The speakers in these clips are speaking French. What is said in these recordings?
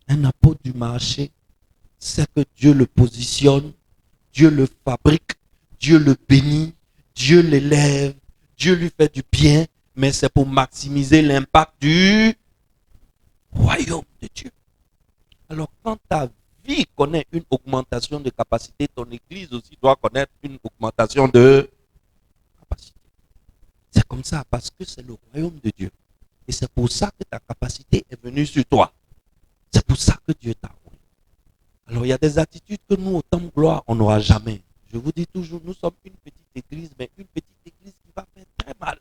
Un apôtre du marché, c'est que Dieu le positionne, Dieu le fabrique, Dieu le bénit, Dieu l'élève, Dieu lui fait du bien, mais c'est pour maximiser l'impact du royaume de Dieu. Alors quand ta vie connaît une augmentation de capacité, ton église aussi doit connaître une augmentation de capacité. C'est comme ça parce que c'est le royaume de Dieu. Et c'est pour ça que ta capacité est venue sur toi. C'est pour ça que Dieu t'a oint. Alors il y a des attitudes que nous, au temps de gloire, on n'aura jamais. Je vous dis toujours, nous sommes une petite église, mais une petite église qui va faire très mal.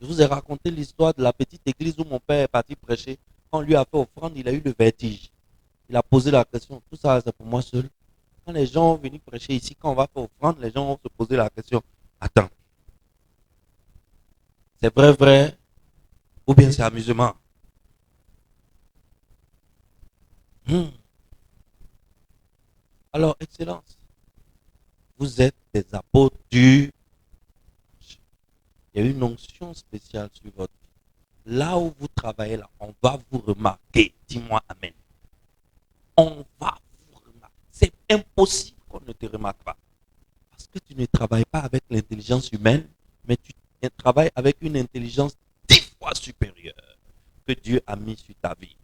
Je vous ai raconté l'histoire de la petite église où mon père est parti prêcher. Quand on lui a fait offrande, il a eu le vertige. Il a posé la question, tout ça c'est pour moi seul. Quand les gens vont venir prêcher ici, quand on va faire offrande, les gens vont se poser la question, attends, c'est vrai, vrai, ou bien c'est amusement? Hmm. Alors, Excellence, vous êtes des apôtres du... Il y a une onction spéciale sur votre vie. Là où vous travaillez, là, on va vous remarquer. Dis-moi Amen. On va vous remarquer. C'est impossible qu'on ne te remarque pas. Parce que tu ne travailles pas avec l'intelligence humaine, mais tu travailles avec une intelligence 10 fois supérieure que Dieu a mis sur ta vie.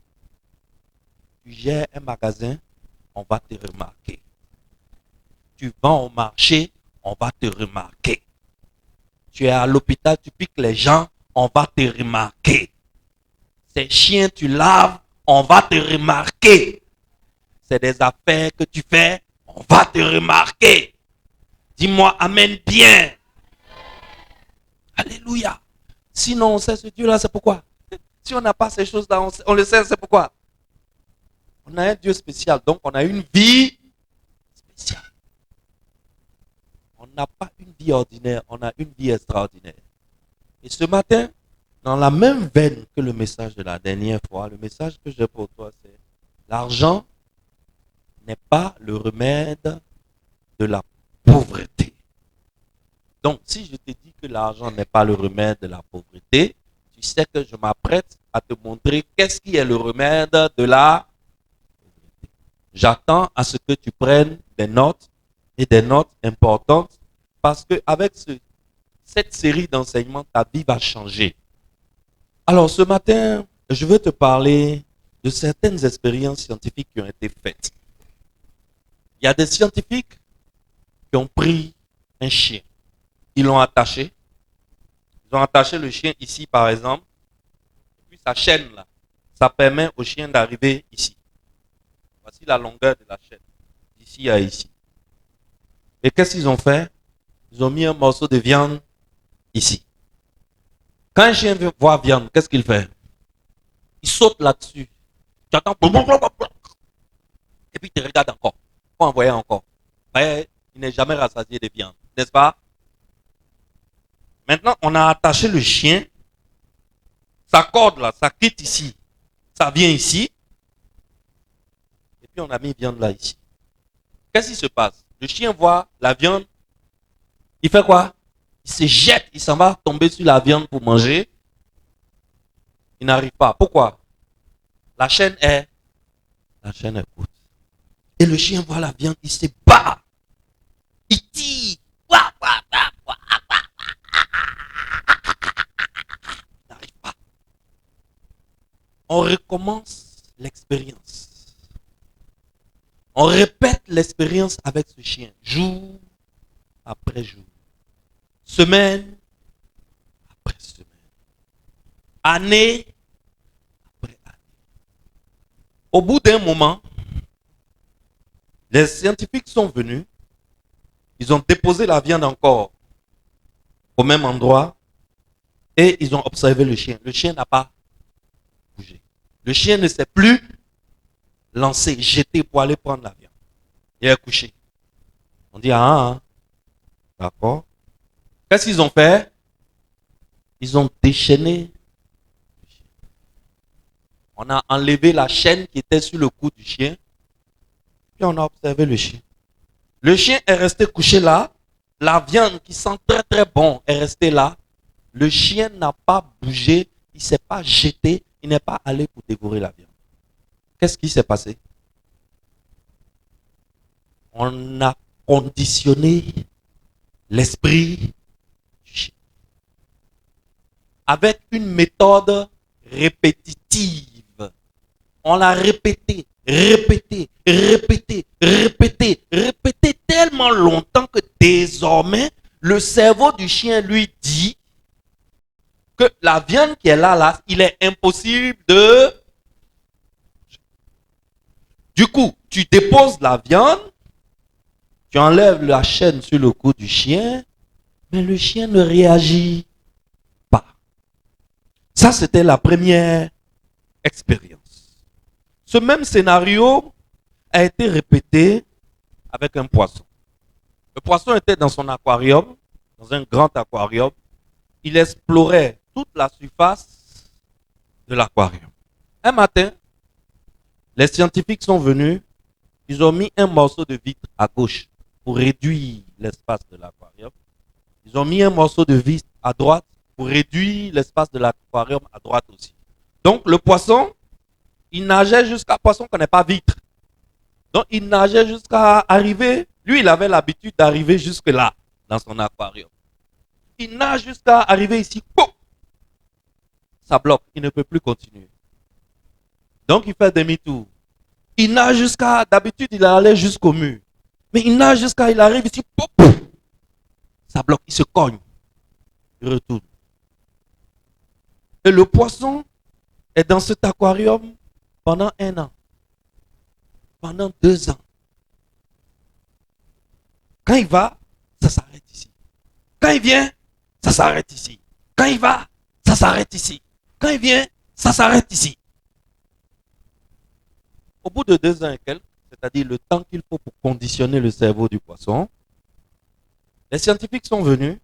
Tu gères un magasin, on va te remarquer. Tu vends au marché, on va te remarquer. Tu es à l'hôpital, tu piques les gens, on va te remarquer. Ces chiens, tu laves, on va te remarquer. C'est des affaires que tu fais, on va te remarquer. Dis-moi Amen bien. Alléluia. Sinon, on sait ce Dieu-là, c'est pourquoi. Si on n'a pas ces choses-là, on le sait, c'est pourquoi. On a un Dieu spécial, donc on a une vie spéciale. On n'a pas une vie ordinaire, on a une vie extraordinaire. Et ce matin, dans la même veine que le message de la dernière fois, le message que j'ai pour toi, c'est l'argent n'est pas le remède de la pauvreté. Donc, si je te dis que l'argent n'est pas le remède de la pauvreté, tu sais que je m'apprête à te montrer qu'est-ce qui est le remède de la pauvreté. J'attends à ce que tu prennes des notes et des notes importantes parce qu'avec cette série d'enseignements, ta vie va changer. Alors, ce matin, je veux te parler de certaines expériences scientifiques qui ont été faites. Il y a des scientifiques qui ont pris un chien. Ils l'ont attaché. Ils ont attaché le chien ici, par exemple. Et puis sa chaîne, là, ça permet au chien d'arriver ici. Voici la longueur de la chaîne. D'ici à ici. Et qu'est-ce qu'ils ont fait? Ils ont mis un morceau de viande ici. Quand un chien voit viande, qu'est-ce qu'il fait? Il saute là-dessus. Tu entends? Et puis il te regarde encore. Faut envoyer encore. Mais il n'est jamais rassasié de viande. N'est-ce pas? Maintenant, on a attaché le chien. Sa corde là, ça quitte ici. Ça vient ici. Et puis on a mis viande là ici. Qu'est-ce qui se passe? Le chien voit la viande. Il fait quoi? Il se jette. Il s'en va tomber sur la viande pour manger. Il n'arrive pas. Pourquoi? La chaîne est courte. Et le chien voit la viande. Il se bat. Il tire. Il n'arrive pas. On recommence l'expérience. On répète l'expérience avec ce chien, jour après jour, semaine après semaine, année après année. Au bout d'un moment, les scientifiques sont venus, ils ont déposé la viande encore au même endroit et ils ont observé le chien. Le chien n'a pas bougé. Le chien ne s'est plus lancé, jeté pour aller prendre la viande. Il est couché. On dit, ah, d'accord. Qu'est-ce qu'ils ont fait? Ils ont déchaîné. On a enlevé la chaîne qui était sur le cou du chien. Puis on a observé le chien. Le chien est resté couché là. La viande qui sent très très bon est restée là. Le chien n'a pas bougé. Il ne s'est pas jeté. Il n'est pas allé pour dévorer la viande. qu'est-ce qui s'est passé? On a conditionné l'esprit avec une méthode répétitive. On l'a répété, répété tellement longtemps que désormais, le cerveau du chien lui dit que la viande qui est là, il est impossible de... Du coup, tu déposes la viande, tu enlèves la chaîne sur le cou du chien, mais le chien ne réagit pas. Ça, c'était la première expérience. Ce même scénario a été répété avec un poisson. Le poisson était dans son aquarium, dans un grand aquarium. Il explorait toute la surface de l'aquarium. Un matin, les scientifiques sont venus, ils ont mis un morceau de vitre à gauche pour réduire l'espace de l'aquarium. Ils ont mis un morceau de vitre à droite pour réduire l'espace de l'aquarium à droite aussi. Donc le poisson, il nageait jusqu'à... Poisson ne connaît pas vitre. Donc il nageait jusqu'à arriver... Lui, il avait l'habitude d'arriver jusque là, dans son aquarium. Il nage jusqu'à arriver ici. Pouf, ça bloque, il ne peut plus continuer. Donc il fait demi-tour. Il nage jusqu'à... D'habitude, il allait jusqu'au mur. Mais il nage jusqu'à... Il arrive ici. Pouf, ça bloque, il se cogne. Il retourne. Et le poisson est dans cet aquarium pendant 1 an. Pendant 2 ans. Quand il va, ça s'arrête ici. Quand il vient, ça s'arrête ici. Quand il va, ça s'arrête ici. Quand il vient, ça s'arrête ici. Au bout de 2 ans et quelques, c'est-à-dire le temps qu'il faut pour conditionner le cerveau du poisson, les scientifiques sont venus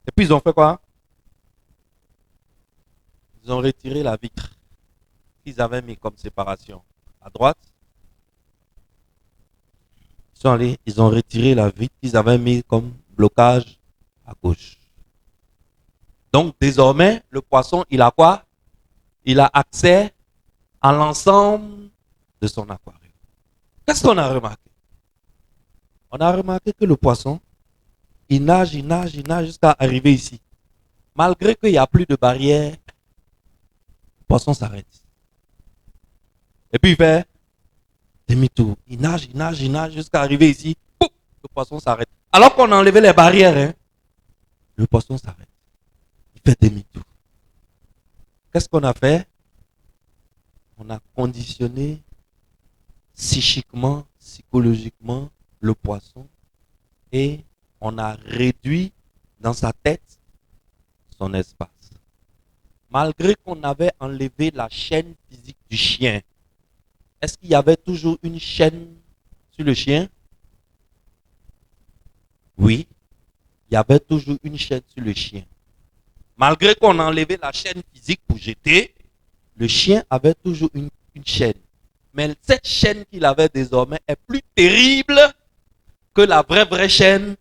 et puis ils ont fait quoi? Ils ont retiré la vitre qu'ils avaient mis comme séparation à droite. Ils sont allés, ils ont retiré la vitre qu'ils avaient mis comme blocage à gauche. Donc désormais, le poisson, il a quoi? Il a accès à l'ensemble de son aquarium. Qu'est-ce qu'on a remarqué? On a remarqué que le poisson, il nage jusqu'à arriver ici. Malgré qu'il n'y a plus de barrière, le poisson s'arrête. Et puis il fait demi-tour. Il nage jusqu'à arriver ici. Pouf, le poisson s'arrête. Alors qu'on a enlevé les barrières, le poisson s'arrête. Il fait demi-tour. Qu'est-ce qu'on a fait? On a conditionné psychiquement, psychologiquement le poisson et on a réduit dans sa tête son espace. Malgré qu'on avait enlevé la chaîne physique du chien, est-ce qu'il y avait toujours une chaîne sur le chien? Oui, il y avait toujours une chaîne sur le chien. Malgré qu'on a enlevé la chaîne physique pour jeter, le chien avait toujours une chaîne. Mais cette chaîne qu'il avait désormais est plus terrible que la vraie chaîne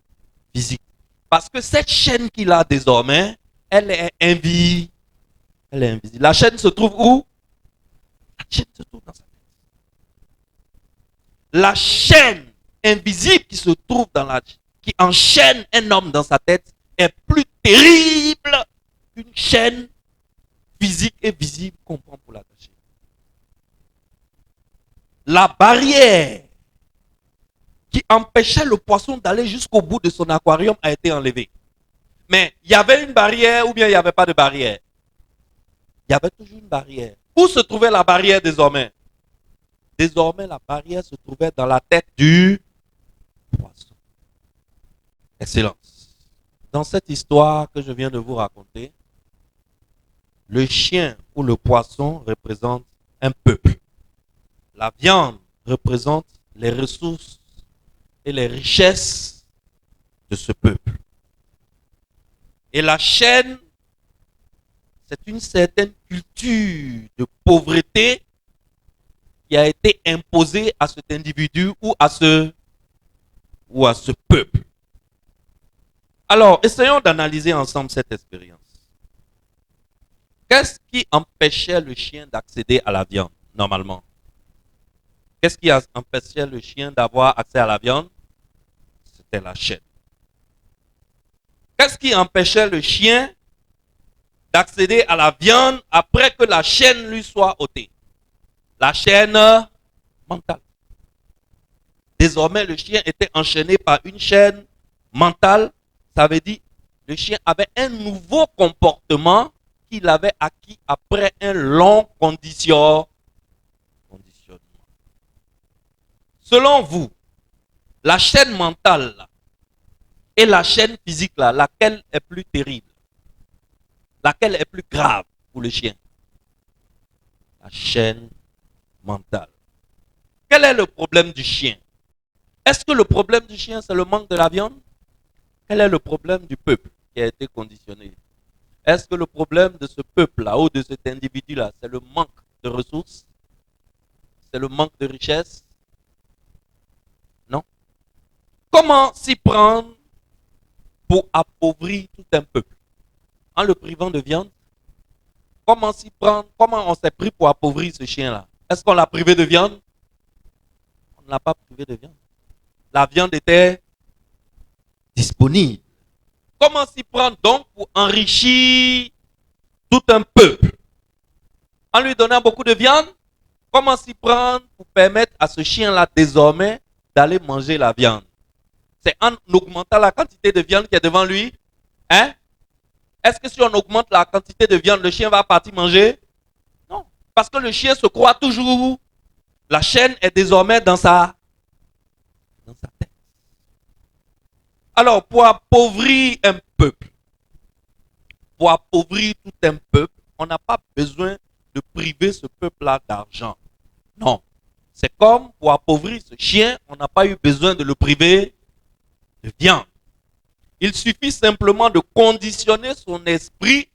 physique. Parce que cette chaîne qu'il a désormais, elle est invisible. Elle est invisible. La chaîne se trouve où? La chaîne se trouve dans sa tête. La chaîne invisible qui se trouve qui enchaîne un homme dans sa tête est plus terrible qu'une chaîne physique et visible qu'on prend pour l'attacher. La barrière qui empêchait le poisson d'aller jusqu'au bout de son aquarium a été enlevée. Mais il y avait une barrière ou bien il n'y avait pas de barrière? Il y avait toujours une barrière. Où se trouvait la barrière désormais? Désormais, la barrière se trouvait dans la tête du poisson. Excellence. Dans cette histoire que je viens de vous raconter, le chien ou le poisson représente un peuple. La viande représente les ressources et les richesses de ce peuple. Et la chaîne, c'est une certaine culture de pauvreté qui a été imposée à cet individu ou à ce peuple. Alors, essayons d'analyser ensemble cette expérience. Qu'est-ce qui empêchait le chien d'accéder à la viande, normalement? Qu'est-ce qui empêchait le chien d'avoir accès à la viande? C'était la chaîne. Qu'est-ce qui empêchait le chien d'accéder à la viande après que la chaîne lui soit ôtée? La chaîne mentale. Désormais, le chien était enchaîné par une chaîne mentale. Ça veut dire le chien avait un nouveau comportement qu'il avait acquis après un long conditionnement. Selon vous, la chaîne mentale là, et la chaîne physique là, laquelle est plus terrible? Laquelle est plus grave pour le chien? La chaîne mentale. Quel est le problème du chien? Est-ce que le problème du chien, c'est le manque de la viande? Quel est le problème du peuple qui a été conditionné? Est-ce que le problème de ce peuple-là ou de cet individu-là, c'est le manque de ressources? C'est le manque de richesse? Non. Comment s'y prendre pour appauvrir tout un peuple? En le privant de viande? Comment s'y prendre? Comment on s'est pris pour appauvrir ce chien-là? Est-ce qu'on l'a privé de viande? On ne l'a pas privé de viande. La viande était disponible. Comment s'y prendre donc pour enrichir tout un peuple? En lui donnant beaucoup de viande? Comment s'y prendre pour permettre à ce chien-là désormais d'aller manger la viande? C'est en augmentant la quantité de viande qui est devant lui? Hein? Est-ce que si on augmente la quantité de viande, le chien va partir manger? Non. Parce que le chien se croit toujours. La chaîne est désormais dans sa tête. Alors, pour appauvrir un peuple, on n'a pas besoin de priver ce peuple-là d'argent. Non. C'est comme pour appauvrir ce chien, on n'a pas eu besoin de le priver de viande. Il suffit simplement de conditionner son esprit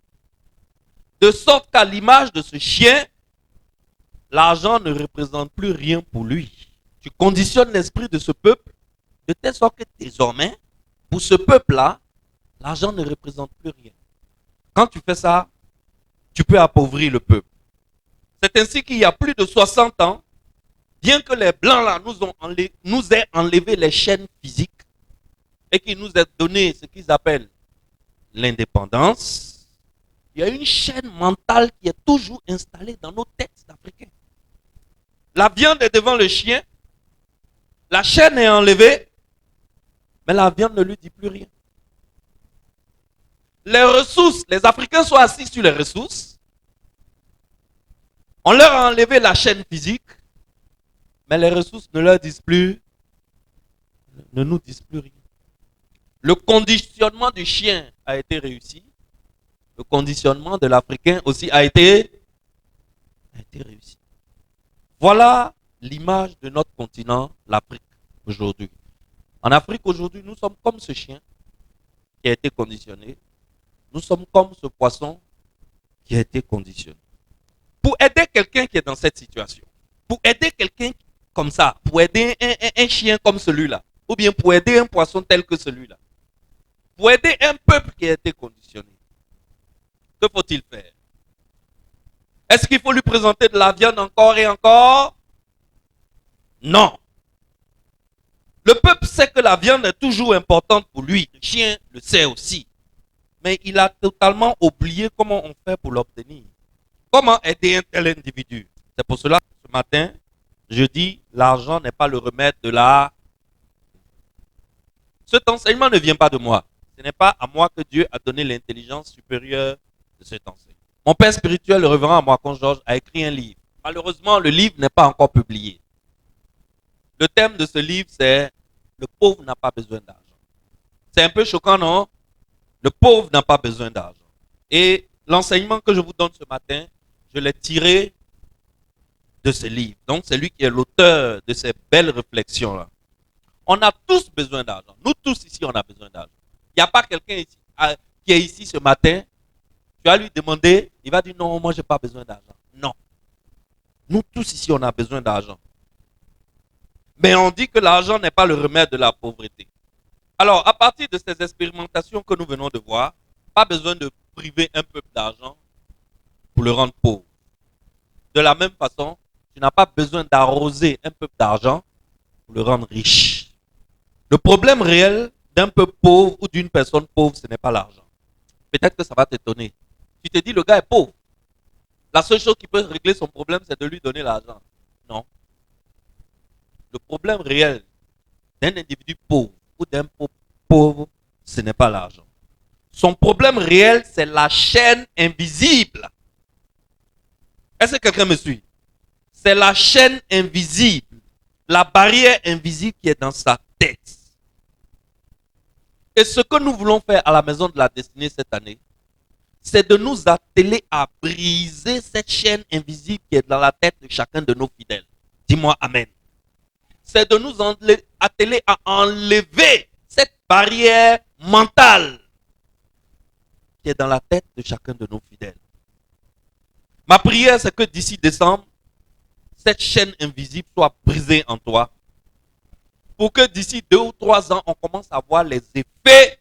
de sorte qu'à l'image de ce chien, l'argent ne représente plus rien pour lui. Tu conditionnes l'esprit de ce peuple de telle sorte que désormais, pour ce peuple-là, l'argent ne représente plus rien. Quand tu fais ça, tu peux appauvrir le peuple. C'est ainsi qu'il y a plus de 60 ans, bien que les Blancs-là nous aient enlevé les chaînes physiques et qu'ils nous aient donné ce qu'ils appellent l'indépendance, il y a une chaîne mentale qui est toujours installée dans nos têtes d'Africains. La viande est devant le chien, la chaîne est enlevée, mais la viande ne lui dit plus rien. Les ressources, les Africains sont assis sur les ressources. On leur a enlevé la chaîne physique, mais les ressources ne leur disent plus, ne nous disent plus rien. Le conditionnement du chien a été réussi. Le conditionnement de l'Africain aussi a été réussi. Voilà l'image de notre continent, l'Afrique, aujourd'hui. En Afrique, aujourd'hui, nous sommes comme ce chien qui a été conditionné. Nous sommes comme ce poisson qui a été conditionné. Pour aider quelqu'un qui est dans cette situation, pour aider quelqu'un comme ça, pour aider un chien comme celui-là, ou bien pour aider un poisson tel que celui-là, pour aider un peuple qui a été conditionné, que faut-il faire? Est-ce qu'il faut lui présenter de la viande encore et encore? Non. Le peuple sait que la viande est toujours importante pour lui. Le chien le sait aussi. Mais il a totalement oublié comment on fait pour l'obtenir. Comment aider un tel individu? C'est pour cela que ce matin, je dis, l'argent n'est pas le remède de la... Cet enseignement ne vient pas de moi. Ce n'est pas à moi que Dieu a donné l'intelligence supérieure de cet enseignement. Mon père spirituel, le révérend Amoakon Georges, a écrit un livre. Malheureusement, le livre n'est pas encore publié. Le thème de ce livre, c'est « Le pauvre n'a pas besoin d'argent ». C'est un peu choquant, non? Le pauvre n'a pas besoin d'argent. Et l'enseignement que je vous donne ce matin, je l'ai tiré de ce livre. Donc, c'est lui qui est l'auteur de ces belles réflexions-là. On a tous besoin d'argent. Nous tous ici, on a besoin d'argent. Il n'y a pas quelqu'un ici qui est ici ce matin. Tu vas lui demander, il va dire non, moi, je n'ai pas besoin d'argent. Non. Nous tous ici, on a besoin d'argent. Mais on dit que l'argent n'est pas le remède de la pauvreté. Alors, à partir de ces expérimentations que nous venons de voir, pas besoin de priver un peuple d'argent pour le rendre pauvre. De la même façon, Tu n'as pas besoin d'arroser un peuple d'argent pour le rendre riche. Le problème réel d'un peuple pauvre ou d'une personne pauvre, ce n'est pas l'argent. Peut-être que ça va t'étonner. Tu te dis, le gars est pauvre. La seule chose qui peut régler son problème, c'est de lui donner l'argent. Non. Le problème réel d'un individu pauvre ou d'un peuple pauvre, ce n'est pas l'argent. Son problème réel, c'est la chaîne invisible. Est-ce que quelqu'un me suit? C'est la chaîne invisible, la barrière invisible qui est dans sa tête. Et ce que nous voulons faire à la Maison de la Destinée cette année, c'est de nous atteler à briser cette chaîne invisible qui est dans la tête de chacun de nos fidèles. Dis-moi Amen. C'est de nous atteler à enlever cette barrière mentale qui est dans la tête de chacun de nos fidèles. Ma prière, c'est que d'ici décembre, cette chaîne invisible soit brisée en toi. Pour que d'ici 2 ou 3 ans, on commence à voir les effets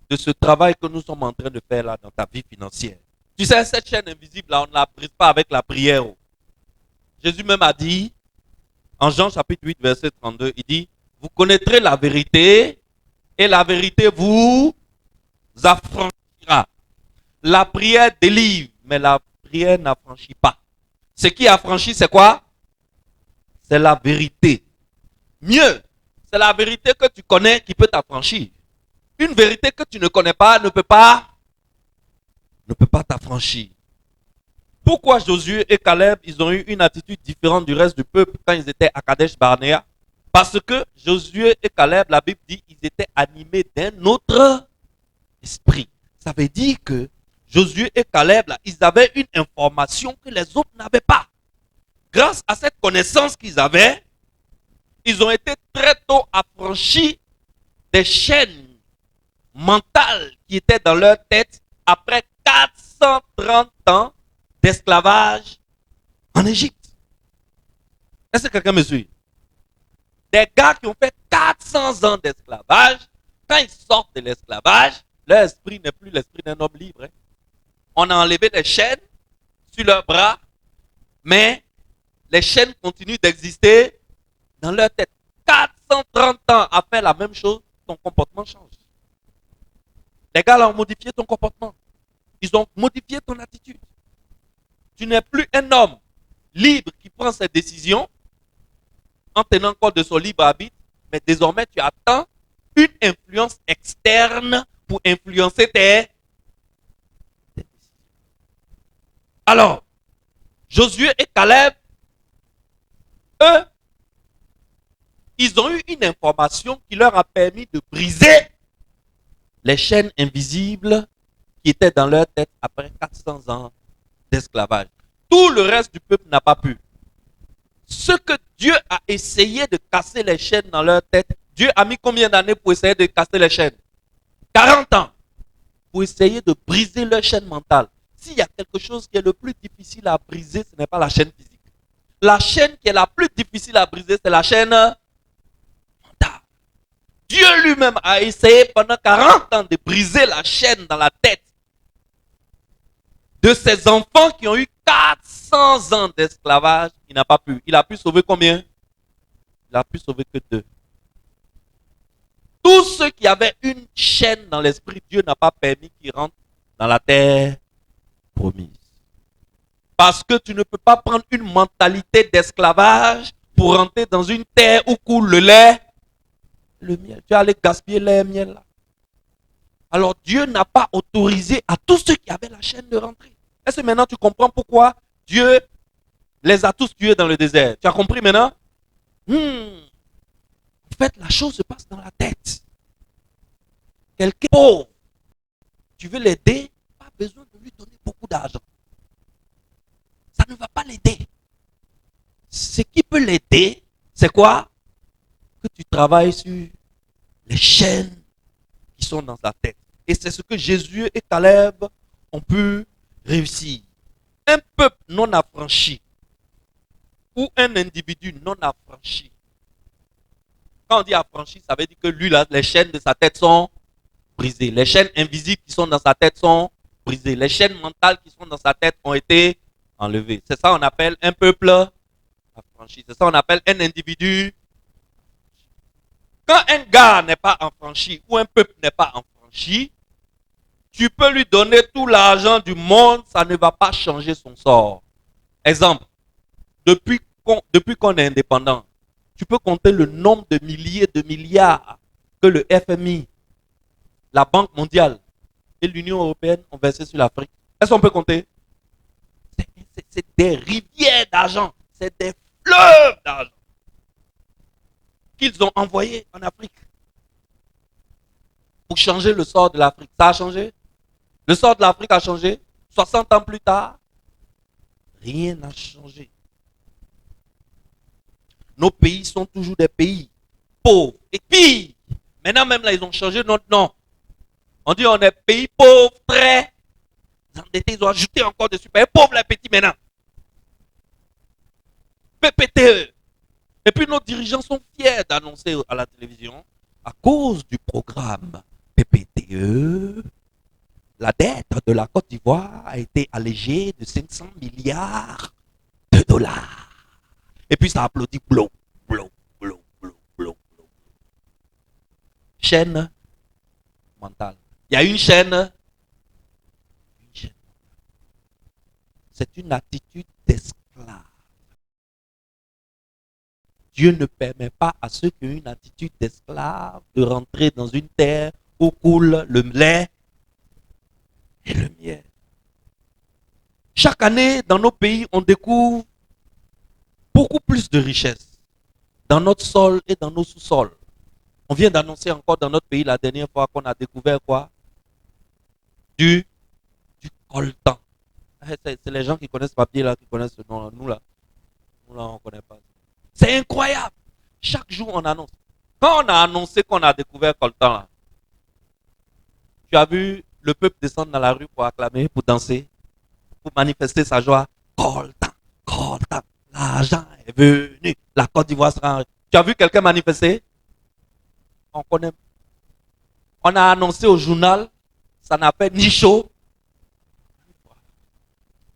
de ce travail que nous sommes en train de faire là dans ta vie financière. Tu sais, cette chaîne invisible là, on ne la brise pas avec la prière. Jésus même a dit, en Jean chapitre 8, verset 32, il dit, vous connaîtrez la vérité et la vérité vous affranchira. La prière délivre, mais la prière n'affranchit pas. Ce qui affranchit, c'est quoi? C'est la vérité. Mieux, c'est la vérité que tu connais qui peut t'affranchir. Une vérité que tu ne connais pas ne peut pas t'affranchir. Pourquoi Josué et Caleb, ils ont eu une attitude différente du reste du peuple quand ils étaient à Kadesh Barnéa? Parce que Josué et Caleb, la Bible dit, ils étaient animés d'un autre esprit. Ça veut dire que Josué et Caleb, là, ils avaient une information que les autres n'avaient pas. Grâce à cette connaissance qu'ils avaient, ils ont été très tôt affranchis des chaînes mentales qui étaient dans leur tête après 430 ans d'esclavage en Égypte. Est-ce que quelqu'un me suit? Des gars qui ont fait 400 ans d'esclavage, quand ils sortent de l'esclavage, leur esprit n'est plus l'esprit d'un homme libre. On a enlevé les chaînes sur leurs bras, mais les chaînes continuent d'exister dans leur tête. 430 ans à faire la même chose, ton comportement change. Les gars là ont modifié ton comportement. Ils ont modifié ton attitude. Tu n'es plus un homme libre qui prend ses décisions en tenant compte de son libre arbitre, mais désormais tu attends une influence externe pour influencer tes décisions. Alors, Josué et Caleb, eux, ils ont eu une information qui leur a permis de briser les chaînes invisibles qui étaient dans leur tête après 400 ans d'esclavage. Tout le reste du peuple n'a pas pu. Ce que Dieu a essayé de casser les chaînes dans leur tête, Dieu a mis combien d'années pour essayer de casser les chaînes? 40 ans. Pour essayer de briser leur chaîne mentale. S'il y a quelque chose qui est le plus difficile à briser, ce n'est pas la chaîne physique. La chaîne qui est la plus difficile à briser, c'est la chaîne mentale. Dieu lui-même a essayé pendant 40 ans de briser la chaîne dans la tête de ses enfants qui ont eu 400 ans d'esclavage. Il n'a pas pu. Il a pu sauver combien? Il a pu sauver que 2. Tous ceux qui avaient une chaîne dans l'esprit, Dieu n'a pas permis qu'ils rentrent dans la terre promise. Parce que tu ne peux pas prendre une mentalité d'esclavage pour rentrer dans une terre où coule le lait, le miel. Tu vas aller gaspiller le lait et le miel là. Alors Dieu n'a pas autorisé à tous ceux qui avaient la chaîne de rentrer. Est-ce que maintenant tu comprends pourquoi Dieu les a tous tués dans le désert? Tu as compris maintenant? En fait, la chose se passe dans la tête. Quelqu'un pauvre, tu veux l'aider, pas besoin de lui donner beaucoup d'argent. Ça ne va pas l'aider. Ce qui peut l'aider, c'est quoi? Que tu travailles sur les chaînes qui sont dans sa tête. Et c'est ce que Jésus et Caleb ont pu réussir. Un peuple non affranchi ou un individu non affranchi. Quand on dit affranchi, ça veut dire que lui, là, les chaînes de sa tête sont brisées. Les chaînes invisibles qui sont dans sa tête sont brisées. Les chaînes mentales qui sont dans sa tête ont été enlevées. C'est ça qu'on appelle un peuple affranchi. C'est ça qu'on appelle un individu. Quand un gars n'est pas affranchi ou un peuple n'est pas affranchi, tu peux lui donner tout l'argent du monde, ça ne va pas changer son sort. Exemple, depuis qu'on est indépendant, tu peux compter le nombre de milliers de milliards que le FMI, la Banque mondiale et l'Union européenne ont versé sur l'Afrique. Est-ce qu'on peut compter? C'est des rivières d'argent, c'est des fleuves d'argent qu'ils ont envoyés en Afrique pour changer le sort de l'Afrique. Ça a changé? Le sort de l'Afrique a changé? 60 ans plus tard, rien n'a changé. Nos pays sont toujours des pays pauvres. Et puis, maintenant même là, ils ont changé notre nom. On dit on est pays pauvre, très endettés. Ils ont ajouté encore dessus. Pays pauvre, les petits maintenant. PPTE. Et puis nos dirigeants sont fiers d'annoncer à la télévision, à cause du programme PPTE, la dette de la Côte d'Ivoire a été allégée de 500 milliards de dollars. Et puis ça applaudit, blow, blow, blow, blow, blow, blow. Chaîne mentale. Il y a une chaîne. C'est une attitude d'esclave. Dieu ne permet pas à ceux qui ont une attitude d'esclave de rentrer dans une terre où coule le lait et le miel. Chaque année, dans nos pays, on découvre beaucoup plus de richesses dans notre sol et dans nos sous-sols. On vient d'annoncer encore dans notre pays la dernière fois qu'on a découvert quoi? Du coltan. C'est les gens qui connaissent ce papier là, qui connaissent ce nom là. Nous là, on ne connaît pas. C'est incroyable. Chaque jour, on annonce. Quand on a annoncé qu'on a découvert coltan là, tu as vu le peuple descendre dans la rue pour acclamer, pour danser, pour manifester sa joie. Coltan, coltan, l'argent est venu, la Côte d'Ivoire sera... Tu as vu quelqu'un manifester? On connaît. On a annoncé au journal, ça n'a fait ni chaud.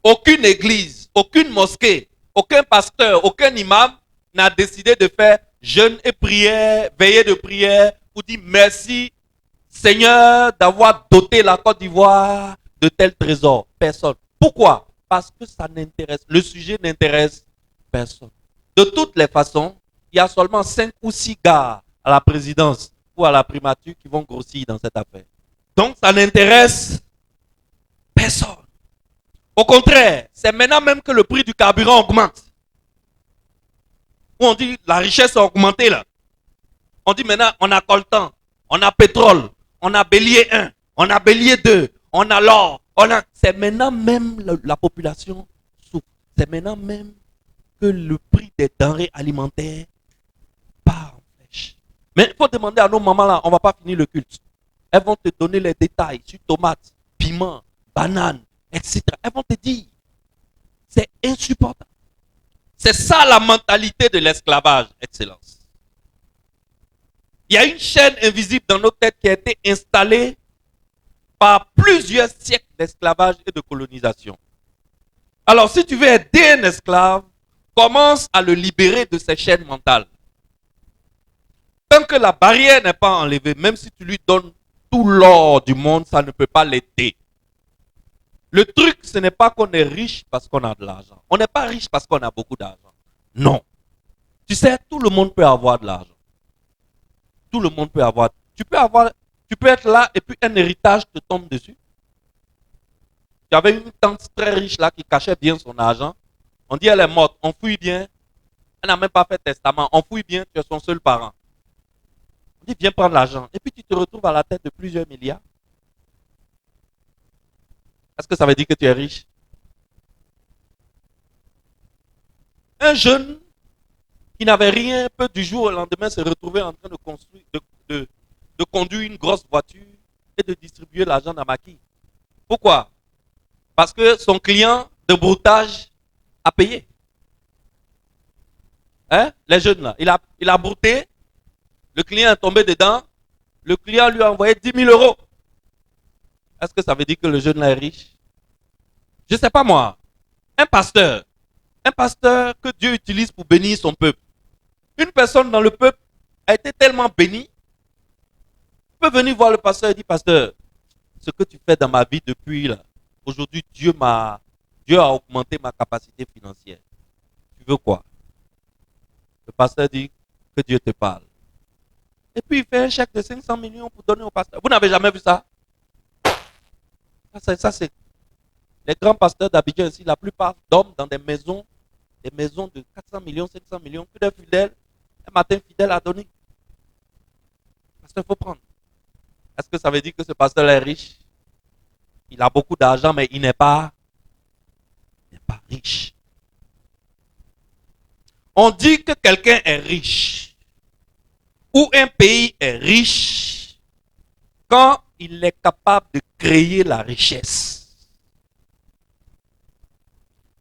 Aucune église, aucune mosquée, aucun pasteur, aucun imam n'a décidé de faire jeûne et prière, veillée de prière pour dire merci Seigneur d'avoir doté la Côte d'Ivoire de tels trésors. Personne. Pourquoi? Parce que ça n'intéresse, le sujet n'intéresse personne. De toutes les façons, il y a seulement 5 ou 6 gars à la présidence ou à la primature qui vont grossir dans cette affaire. Donc ça n'intéresse personne. Au contraire, c'est maintenant même que le prix du carburant augmente. Où on dit la richesse a augmenté là. On dit maintenant on a coltan, on a pétrole, on a bélier 1, on a bélier 2, on a l'or, c'est maintenant même la population souffre. C'est maintenant même que le prix des denrées alimentaires part en flèche. Mais il faut demander à nos mamans là, on ne va pas finir le culte. Elles vont te donner les détails sur tomates, piments, bananes, etc. Elles vont te dire, c'est insupportable. C'est ça la mentalité de l'esclavage, Excellence. Il y a une chaîne invisible dans nos têtes qui a été installée par plusieurs siècles d'esclavage et de colonisation. Alors, si tu veux aider un esclave, commence à le libérer de ces chaînes mentales. Tant que la barrière n'est pas enlevée, même si tu lui donnes tout l'or du monde, ça ne peut pas l'aider. Le truc, ce n'est pas qu'on est riche parce qu'on a de l'argent. On n'est pas riche parce qu'on a beaucoup d'argent. Non. Tu sais, tout le monde peut avoir de l'argent. Tout le monde peut avoir. Tu peux être là et puis un héritage te tombe dessus. Il y avait une tante très riche là qui cachait bien son argent. On dit elle est morte, on fouille bien. Elle n'a même pas fait testament. On fouille bien, tu es son seul parent. On dit viens prendre l'argent. Et puis tu te retrouves à la tête de plusieurs milliards. Est-ce que ça veut dire que tu es riche? Un jeune qui n'avait rien peut du jour au lendemain se retrouver en train de construire, de conduire une grosse voiture et de distribuer l'argent à maquis. Pourquoi? Parce que son client de broutage a payé. Hein? Les jeunes là, il a brouté, le client est tombé dedans, le client lui a envoyé 10 000 euros. Est-ce que ça veut dire que le jeune là est riche? Je ne sais pas moi. Un pasteur Un pasteur que Dieu utilise pour bénir son peuple. Une personne dans le peuple a été tellement bénie, peut venir voir le pasteur et dire, pasteur, ce que tu fais dans ma vie depuis là, aujourd'hui Dieu a augmenté ma capacité financière. Tu veux quoi? Le pasteur dit que Dieu te parle. Et puis il fait un chèque de 500 millions pour donner au pasteur. Vous n'avez jamais vu ça? Ça c'est les grands pasteurs d'Abidjan ici, la plupart dorment dans des maisons de 400 millions, 500 millions, que des fidèles. Un matin, fidèle a donné. Pasteur, il faut prendre. Est-ce que ça veut dire que ce pasteur est riche? Il a beaucoup d'argent, mais il n'est pas riche. On dit que quelqu'un est riche ou un pays est riche quand il est capable de créer la richesse.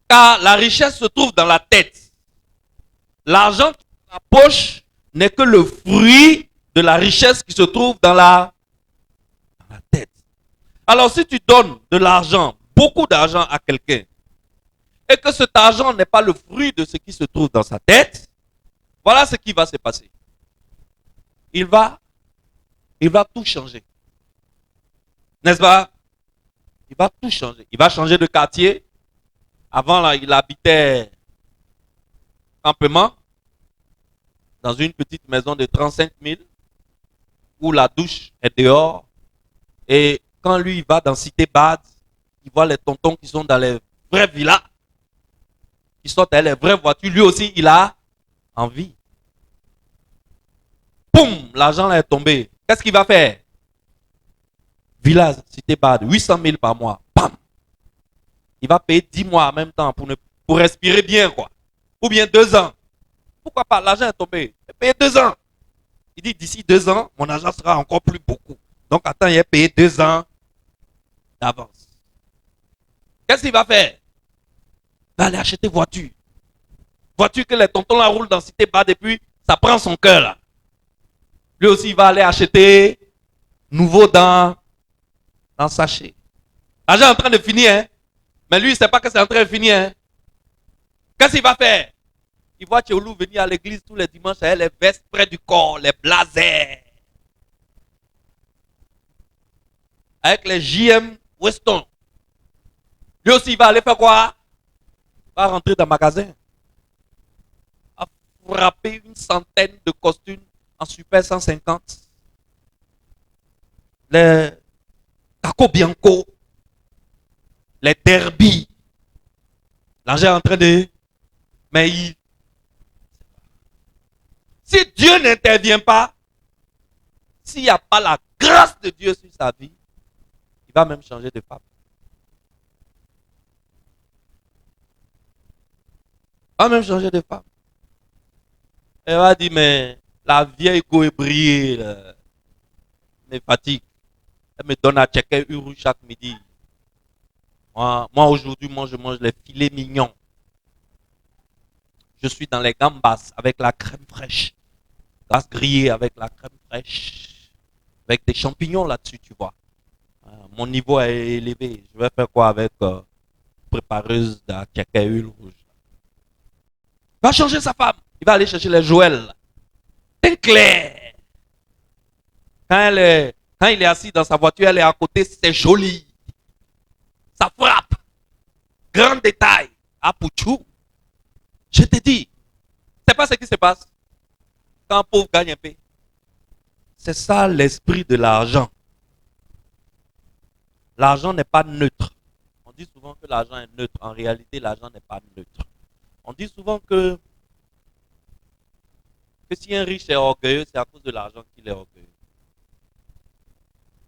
Car la richesse se trouve dans la tête. L'argent qui est dans la poche n'est que le fruit de la richesse qui se trouve dans la tête. Alors si tu donnes de l'argent, beaucoup d'argent à quelqu'un, et que cet argent n'est pas le fruit de ce qui se trouve dans sa tête, voilà ce qui va se passer. Il va tout changer. N'est-ce pas? Il va tout changer. Il va changer de quartier. Avant, là, il habitait simplement dans une petite maison de 35 000 où la douche est dehors. Et quand lui, il va dans Cité Bad, il voit les tontons qui sont dans les vraies villas, qui sortent avec les vraies voitures. Lui aussi, il a envie. Poum, l'argent là est tombé. Qu'est-ce qu'il va faire? Villa, Cité Bad, 800 000 par mois. Bam. Il va payer 10 mois en même temps pour respirer bien, quoi. Ou bien 2 ans. Pourquoi pas? L'argent est tombé. Il a payé 2 ans. Il dit d'ici 2 ans, mon argent sera encore plus beaucoup. Donc attends, il a payé 2 ans d'avance. Qu'est-ce qu'il va faire? Il va aller acheter voiture. Voiture que les tontons la roulent dans Cité Bad et puis ça prend son cœur là. Lui aussi, il va aller acheter nouveau dans sachet. L'argent est en train de finir, hein? Mais lui, il ne sait pas que c'est en train de finir. Hein? Qu'est-ce qu'il va faire? Il voit Tchéoulou venir à l'église tous les dimanches avec les vestes près du corps, les blazers. Avec les JM Weston. Lui aussi, il va aller faire quoi? Il va rentrer dans le magasin. Il va frapper une centaine de costumes en super 150. Les Caco Bianco. Les derbies. L'argent est en train de... Mais si Dieu n'intervient pas, s'il n'y a pas la grâce de Dieu sur sa vie, il va même changer de femme. Il va même changer de femme. Elle va dire, mais la vieille go est brillée, me fatigue. Elle me donne à checker Uru chaque midi. Moi aujourd'hui, je mange les filets mignons. Je suis dans les gambas avec la crème fraîche. Glace grillée avec la crème fraîche. Avec des champignons là-dessus, tu vois. Mon niveau est élevé. Je vais faire quoi avec prépareuse de huile rouge? Il va changer sa femme. Il va aller chercher les Joël. C'est clair. Quand il est assis dans sa voiture, elle est à côté, c'est joli. Ça frappe. Grand détail. Ah, Pouchou. Je te dis, c'est pas ce qui se passe quand un pauvre gagne un peu. C'est ça l'esprit de l'argent. L'argent n'est pas neutre. On dit souvent que l'argent est neutre. En réalité, l'argent n'est pas neutre. On dit souvent que si un riche est orgueilleux, c'est à cause de l'argent qu'il est orgueilleux.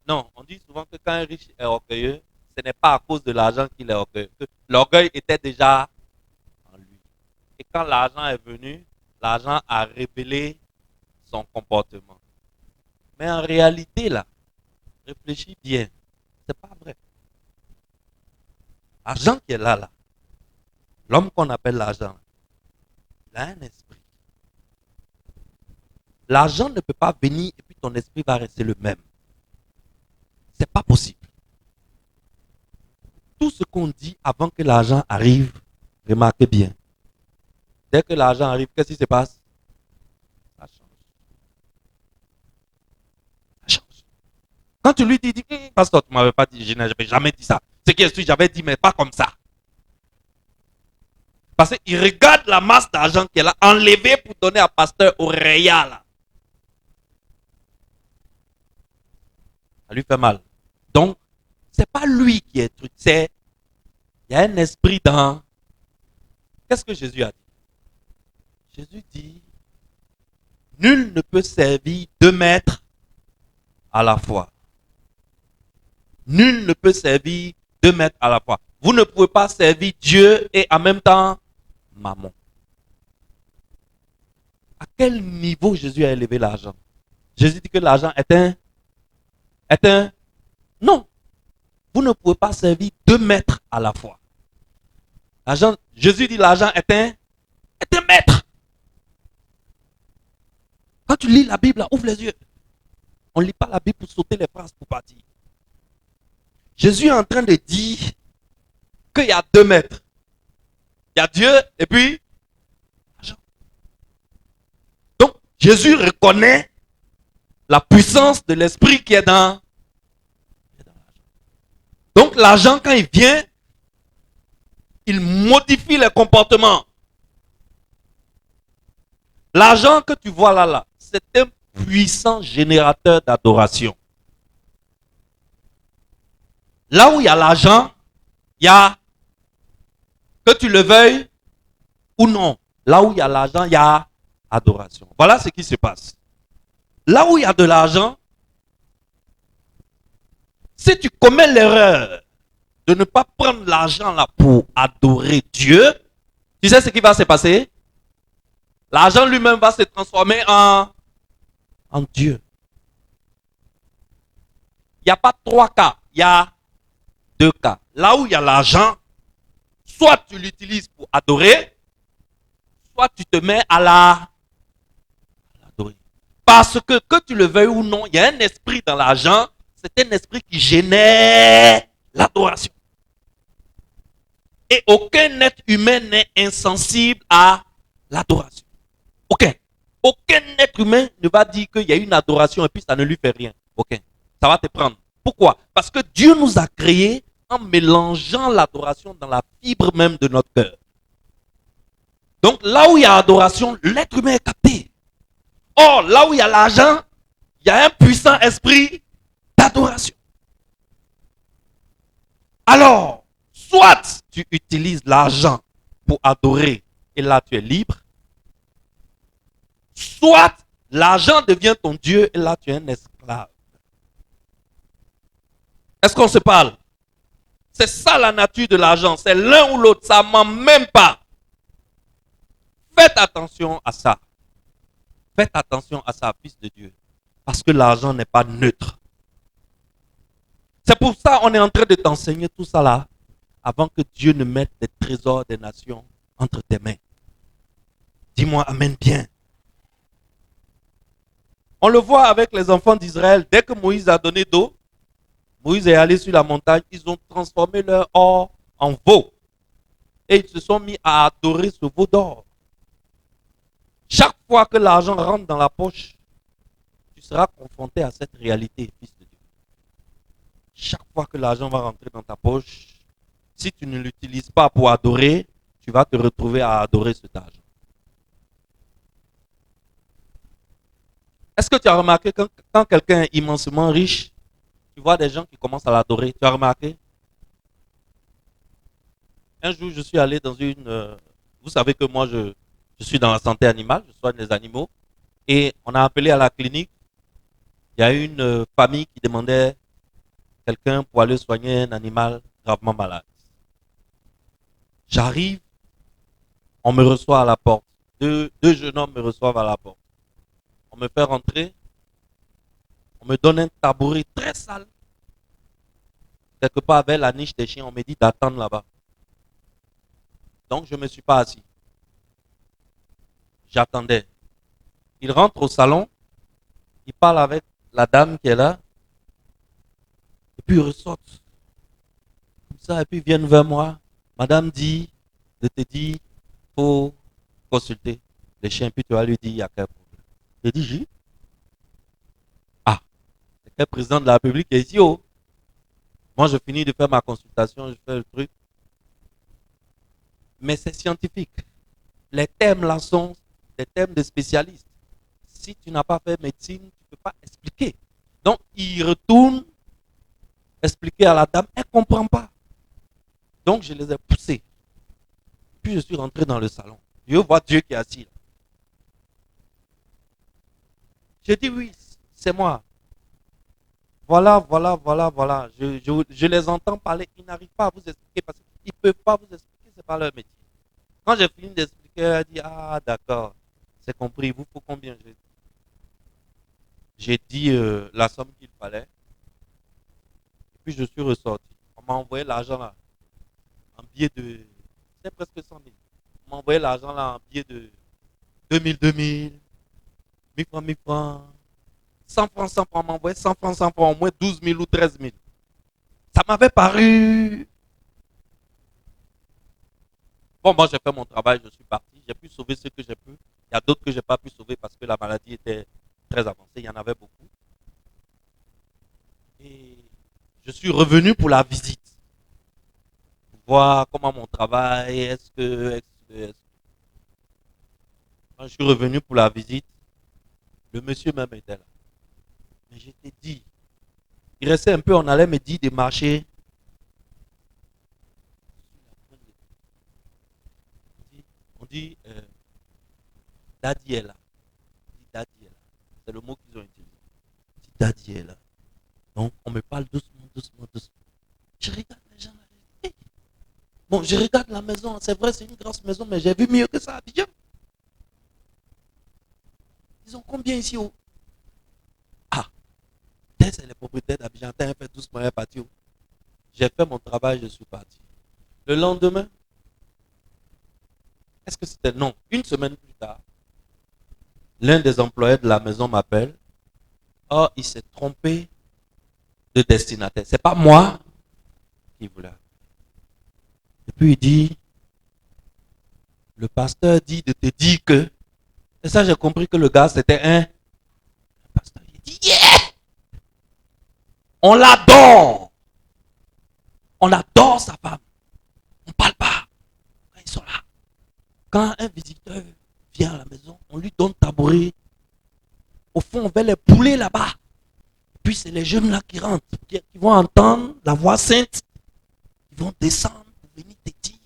Non, on dit souvent que quand un riche est orgueilleux, ce n'est pas à cause de l'argent qu'il est orgueilleux. L'orgueil était déjà en lui. Et quand l'argent est venu, l'argent a révélé son comportement. Mais en réalité, là, réfléchis bien, c'est pas vrai. L'argent qui est là, l'homme qu'on appelle l'argent, il a un esprit. L'argent ne peut pas venir et puis ton esprit va rester le même. C'est pas possible. Tout ce qu'on dit avant que l'argent arrive, remarquez bien, Dès que l'argent arrive, qu'est-ce qui se passe? Ça change. Ça change. Quand tu lui dis, pasteur, tu ne m'avais pas dit, je n'avais jamais dit ça. Ce qui est sûr, j'avais dit, mais pas comme ça. Parce qu'il regarde la masse d'argent qu'elle a enlevée pour donner à pasteur Auréa, là. Ça lui fait mal. Donc, ce n'est pas lui qui est truc, c'est, il y a un esprit dans. Qu'est-ce que Jésus a dit? Jésus dit, nul ne peut servir deux maîtres à la fois. Nul ne peut servir deux maîtres à la fois. Vous ne pouvez pas servir Dieu et en même temps Mammon. À quel niveau Jésus a élevé l'argent? Jésus dit que l'argent est un. Non. Vous ne pouvez pas servir deux maîtres à la fois. L'argent, Jésus dit l'argent est un maître. Quand tu lis la Bible, là, ouvre les yeux. On ne lit pas la Bible pour sauter les phrases pour partir. Jésus est en train de dire qu'il y a deux maîtres. Il y a Dieu et puis l'argent. Donc, Jésus reconnaît la puissance de l'esprit qui est dans l'argent. Donc, l'argent, quand il vient, il modifie les comportements. L'argent que tu vois là, c'est un puissant générateur d'adoration. Là où il y a l'argent, il y a, que tu le veuilles ou non, là où il y a l'argent, il y a adoration. Voilà ce qui se passe. Là où il y a de l'argent, si tu commets l'erreur de ne pas prendre l'argent là pour adorer Dieu, tu sais ce qui va se passer? L'argent lui-même va se transformer en Dieu. Il n'y a pas trois cas, il y a deux cas. Là où il y a l'argent, soit tu l'utilises pour adorer, soit tu te mets à l'adorer. Parce que tu le veuilles ou non, il y a un esprit dans l'argent, c'est un esprit qui génère l'adoration. Et aucun être humain n'est insensible à l'adoration. Aucun. Aucun être humain ne va dire qu'il y a une adoration et puis ça ne lui fait rien. Aucun. Ça va te prendre. Pourquoi? Parce que Dieu nous a créés en mélangeant l'adoration dans la fibre même de notre cœur. Donc là où il y a adoration, l'être humain est capté. Or, là où il y a l'argent, il y a un puissant esprit d'adoration. Alors, soit tu utilises l'argent pour adorer et là tu es libre, soit l'argent devient ton Dieu et là tu es un esclave. Est-ce qu'on se parle? C'est ça la nature de l'argent, c'est l'un ou l'autre, ça ne ment même pas. Faites attention à ça. Faites attention à ça, fils de Dieu. Parce que l'argent n'est pas neutre. C'est pour ça qu'on est en train de t'enseigner tout ça là, avant que Dieu ne mette les trésors des nations entre tes mains. Dis-moi amen bien. On le voit avec les enfants d'Israël. Dès que Moïse a donné d'eau, Moïse est allé sur la montagne, ils ont transformé leur or en veau. Et ils se sont mis à adorer ce veau d'or. Chaque fois que l'argent rentre dans la poche, tu seras confronté à cette réalité, fils de Dieu. Chaque fois que l'argent va rentrer dans ta poche, si tu ne l'utilises pas pour adorer, tu vas te retrouver à adorer cet argent. Est-ce que tu as remarqué que quand quelqu'un est immensement riche, tu vois des gens qui commencent à l'adorer? Tu as remarqué? Un jour, je suis allé dans une... vous savez que moi, je suis dans la santé animale, je soigne les animaux. Et on a appelé à la clinique. Il y a une famille qui demandait quelqu'un pour aller soigner un animal gravement malade. J'arrive, on me reçoit à la porte. Deux jeunes hommes me reçoivent à la porte. On me fait rentrer. On me donne un tabouret très sale. Quelque part avec la niche des chiens, on me dit d'attendre là-bas. Donc je ne me suis pas assis. J'attendais. Il rentre au salon. Il parle avec la dame qui est là. Et puis il ressort. Comme ça, et puis ils viennent vers moi. Madame dit de te dire, faut consulter le chien, puis tu vas lui dire, il y a quel problème. Il dit, J. Ah, c'est quel président de la République qui est ici, oh. Moi, je finis de faire ma consultation, je fais le truc. Mais c'est scientifique. Les thèmes là sont des thèmes de spécialistes. Si tu n'as pas fait médecine, tu ne peux pas expliquer. Donc, il retourne expliquer à la dame, elle ne comprend pas. Donc, je les ai poussés. Puis, je suis rentré dans le salon. Je vois Dieu qui est assis là. Je dis oui, c'est moi. Voilà. Je les entends parler. Ils n'arrivent pas à vous expliquer parce qu'ils ne peuvent pas vous expliquer, ce n'est pas leur métier. Quand j'ai fini d'expliquer, elle dit, ah d'accord, c'est compris, il vous faut combien? J'ai dit la somme qu'il fallait. Et puis je suis ressorti. On m'a envoyé l'argent là, en billet de, c'est presque 100 000. On m'a envoyé l'argent là en billet de 2000, 1000 francs, 1000 francs. 100 francs, 100 francs, on m'a envoyé 100 francs, 100 francs, au moins 12 000 ou 13 000. Ça m'avait paru. Bon, moi j'ai fait mon travail, je suis parti. J'ai pu sauver ce que j'ai pu. Il y a d'autres que je n'ai pas pu sauver parce que la maladie était très avancée. Il y en avait beaucoup. Et je suis revenu pour la visite. Pour voir comment mon travail, Quand je suis revenu pour la visite, le monsieur même était là. Mais je t'ai dit, il restait un peu, on allait me dire de marcher. On dit, Daddy est là. Daddy est là. C'est le mot qu'ils ont utilisé. Daddy est là. Donc, on me parle doucement. Je regarde les gens là. Hey. Bon, je regarde la maison. C'est vrai, c'est une grosse maison, mais j'ai vu mieux que ça à Abidjan. Ils ont combien ici? Oh? Ah, c'est les propriétaires d'Abidjan. T'as fait doucement, elle est parti. Oh. J'ai fait mon travail, je suis parti. Le lendemain, est-ce que c'était non? Une semaine plus tard, l'un des employés de la maison m'appelle. Oh, il s'est trompé de destinataire. C'est pas moi qui voulais. Et puis il dit, le pasteur dit de te dire que. Et ça, j'ai compris que le gars, c'était un pasteur. Il dit, yeah! On l'adore. On adore sa femme. On ne parle pas quand ils sont là. Quand un visiteur vient à la maison, on lui donne tabouret. Au fond, on va les pouler là-bas. Puis c'est les jeunes là qui rentrent, qui vont entendre la voix sainte. Ils vont descendre pour venir te dire.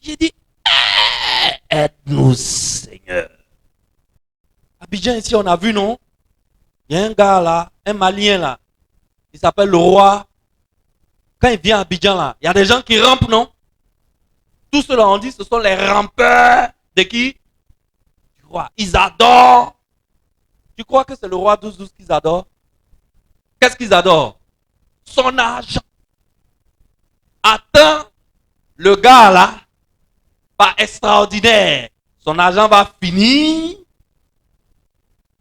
J'ai dit, aide-nous Seigneur. Abidjan ici, on a vu, non? Il y a un gars là, un Malien là. Il s'appelle le roi. Quand il vient à Abidjan là, il y a des gens qui rampent, non? Tout cela, on dit, ce sont les rampeurs de qui? Du roi. Ils adorent. Tu crois que c'est le roi 12-12 qu'ils adorent? Qu'est-ce qu'ils adorent? Son argent. Attends, le gars là, pas extraordinaire. Son argent va finir.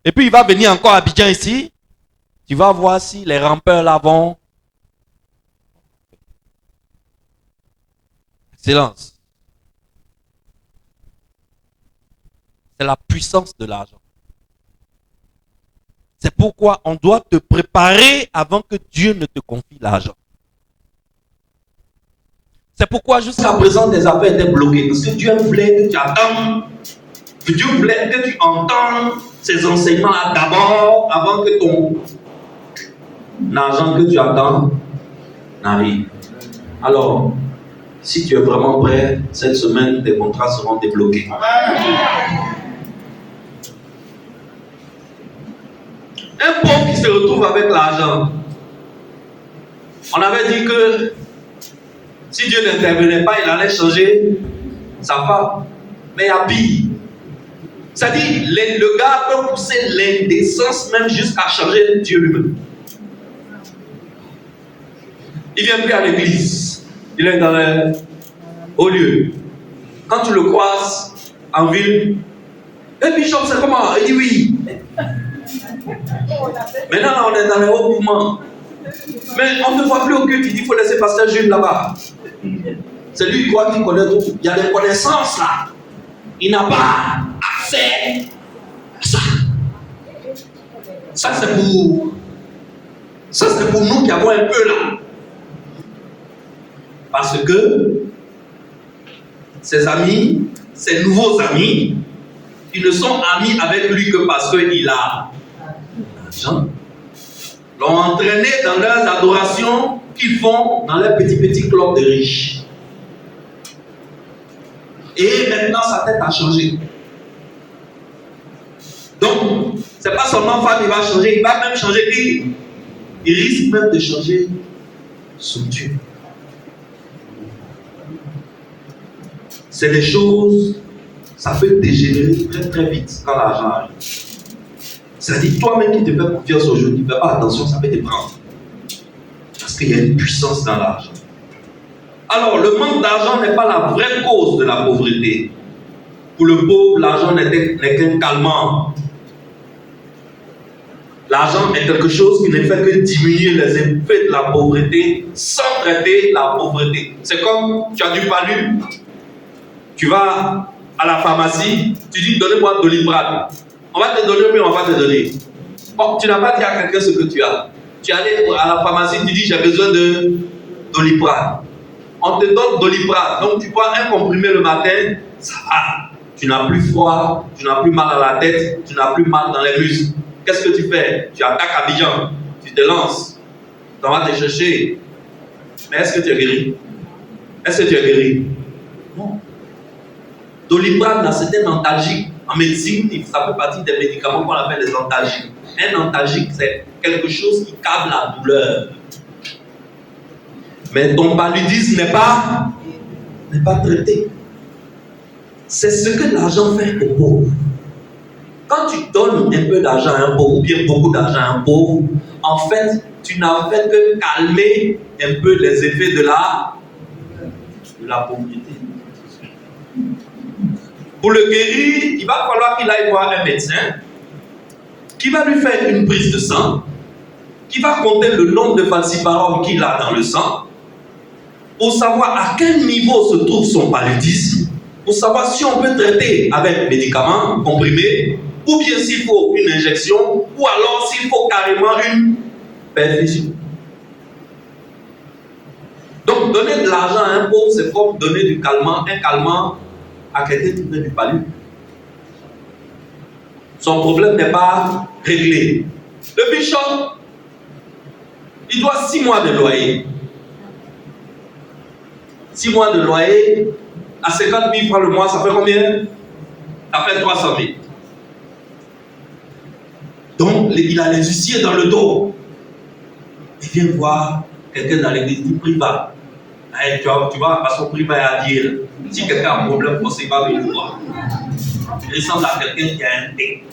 Et puis il va venir encore à Abidjan ici. Tu vas voir si les rampeurs là vont. Excellence. C'est la puissance de l'argent. C'est pourquoi on doit te préparer avant que Dieu ne te confie l'argent. C'est pourquoi jusqu'à présent tes affaires étaient bloquées. Parce que Dieu voulait que tu attendes. Dieu voulait que tu entendes ces enseignements-là d'abord avant que ton argent que tu attends n'arrive. Alors, si tu es vraiment prêt, cette semaine, tes contrats seront débloqués. Un pauvre qui se retrouve avec l'argent. On avait dit que si Dieu n'intervenait pas, il allait changer sa femme. Mais il y a pire. C'est-à-dire, le gars peut pousser l'indécence même jusqu'à changer Dieu lui-même. Il ne vient plus à l'église. Il est dans le haut lieu. Quand tu le croises en ville, Bishop, c'est comment? Il dit oui. Maintenant, là, on est dans les hauts mouvements. Mais on ne voit plus au culte. Il dit qu'il faut laisser pasteur Jules là-bas. C'est lui qui croit qu'il connaît tout. Il y a des connaissances là. il n'a pas accès à ça. Ça c'est pour nous qui avons un peu là. Parce que ses amis, ses nouveaux amis, ils ne sont amis avec lui que parce qu'il a l'argent. L'ont entraîné dans leurs adorations qu'ils font dans leurs petits clubs de riches. Et maintenant, sa tête a changé. Donc, ce n'est pas seulement femme qui va changer, il va même changer qui? Il risque même de changer son Dieu. C'est des choses, ça peut dégénérer très très vite quand l'argent arrive. C'est-à-dire, toi-même qui te fais confiance aujourd'hui, ne fais pas attention, ça peut te prendre. Parce qu'il y a une puissance dans l'argent. Alors, le manque d'argent n'est pas la vraie cause de la pauvreté. Pour le pauvre, l'argent n'est qu'un calmant. L'argent est quelque chose qui ne fait que diminuer les effets de la pauvreté sans traiter la pauvreté. C'est comme tu as du palu, tu vas à la pharmacie, tu dis donnez-moi Doliprane. On va te donner, mais on va te donner. Bon, tu n'as pas dit à quelqu'un ce que tu as. Tu es allé à la pharmacie, tu dis j'ai besoin de Doliprane. On te donne Doliprane, donc tu prends un comprimé le matin, ça va. Tu n'as plus froid, tu n'as plus mal à la tête, tu n'as plus mal dans les muscles. Qu'est-ce que tu fais? Tu attaques Abidjan, tu te lances, tu vas te chercher. Mais est-ce que tu es guéri? Est-ce que tu es guéri? Non. Doliprane, c'est un antalgique. En médecine, ça fait partie des médicaments qu'on appelle les antalgiques. Un antalgique, c'est quelque chose qui calme la douleur. Mais ton paludisme n'est pas traité. C'est ce que l'argent fait aux pauvres. Quand tu donnes un peu d'argent à un pauvre, ou bien beaucoup d'argent à un pauvre, en fait, tu n'as fait que calmer un peu les effets de la pauvreté. Pour le guérir, il va falloir qu'il aille voir un médecin qui va lui faire une prise de sang, qui va compter le nombre de falciparum qu'il a dans le sang, pour savoir à quel niveau se trouve son paludisme, pour savoir si on peut traiter avec médicaments, comprimés, ou bien s'il faut une injection, ou alors s'il faut carrément une perfusion. Donc, donner de l'argent à un pauvre, c'est comme donner du calmant, un calmant à quelqu'un qui fait du palu. Son problème n'est pas réglé. Le bishop, il doit 6 mois de loyer. 6 mois de loyer, à 50 000 francs le mois, ça fait combien? Ça fait 300 000. Donc, il a les huissiers dans le dos. Il vient voir quelqu'un dans l'église, il prie pas. Tu vas à son prix à dire, si quelqu'un a un problème, il va venir voir. Il ressemble à quelqu'un qui a un thé.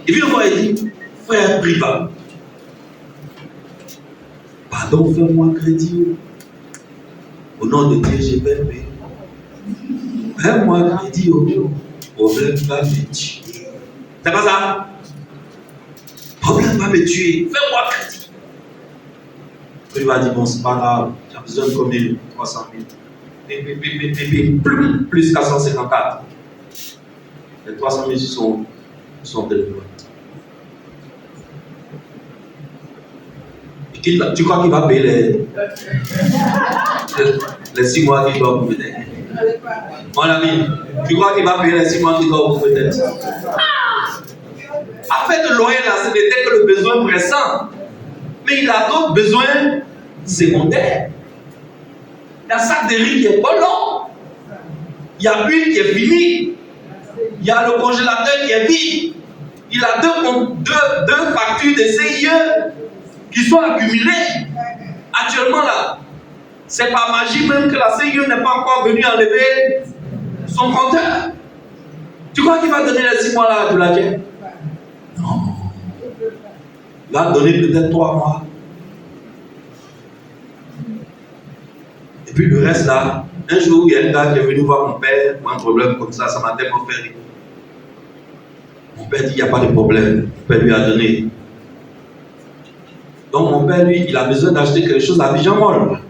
Il vient voir et dit, frère privat, pardon, fais-moi crédit. Au nom de Dieu, je vais payer. Fais-moi crédit, problème va me tuer. C'est pas ça? Problème va me tuer. Fais-moi crédit. Il va dire, bon, c'est pas grave, j'ai besoin de combien? 300 000. Plus 454. Les 300 000 sont délivrés. Tu crois qu'il va payer les 6 mois qu'il doit vous aider? Mon ami, tu crois qu'il va payer les 6 mois qu'il doit vous aider? Afin de loyer là, ce n'était que le besoin pressant. Mais il a d'autres besoins secondaires. Il y a un sac de riz qui est pas long. Il y a l'huile qui est finie. Il y a le congélateur qui est vide. Il a deux factures de CIE qui sont accumulées. Actuellement là, c'est par magie même que la CIE n'est pas encore venue enlever son compteur. Tu crois qu'il va donner les 6 mois là à Douladia? Non. Il va donner peut-être 3 mois. Et puis le reste là, un jour il y a un gars qui est venu voir mon père pour un problème comme ça m'a tellement fait rire. Mon père dit il n'y a pas de problème, mon père lui a donné. Donc mon père lui, il a besoin d'acheter quelque chose à Abidjan Mall.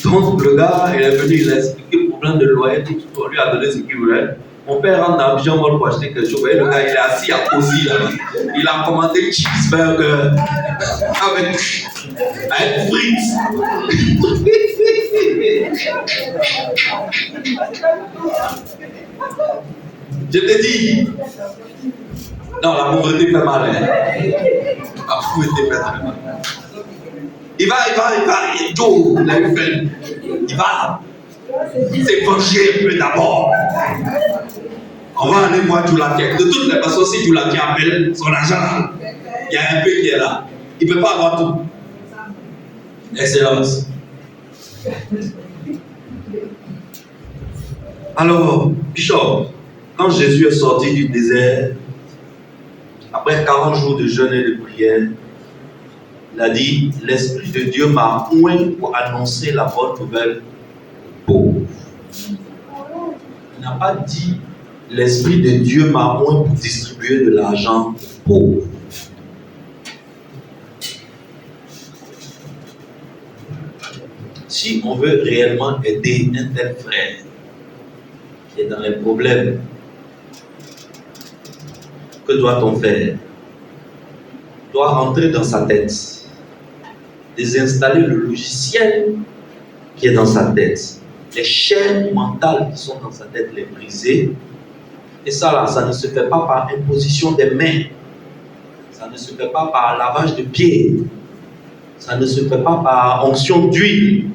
Donc le gars, il est venu, il a expliqué le problème de loyer, tout, on lui a donné ce qu'il voulait. Mon père rentre dans Abidjan Mall pour acheter quelque chose. Le gars, il est assis à Cozy là. Il a commandé cheeseburger avec frites. Je te dis, non, la pauvreté fait mal. Hein. La pauvreté fait très mal. Il va, Joe, il a eu faim. Il va s'évanger un peu d'abord. On va aller voir Djoulaké. De toutes les façons, si Djoulaké appelle son argent là, il y a un peu qui est là. Il ne peut pas avoir tout. Excellence. Alors, Bishop, quand Jésus est sorti du désert, après 40 jours de jeûne et de prière, il a dit, l'Esprit de Dieu m'a oint pour annoncer la bonne nouvelle aux pauvres. Il n'a pas dit, l'Esprit de Dieu m'a oint pour distribuer de l'argent aux pauvres. Si on veut réellement aider un tel frère qui est dans les problèmes, que doit-on faire? On doit rentrer dans sa tête, désinstaller le logiciel qui est dans sa tête, les chaînes mentales qui sont dans sa tête, les briser. Et ça là, ça ne se fait pas par imposition des mains, ça ne se fait pas par lavage de pieds, ça ne se fait pas par onction d'huile.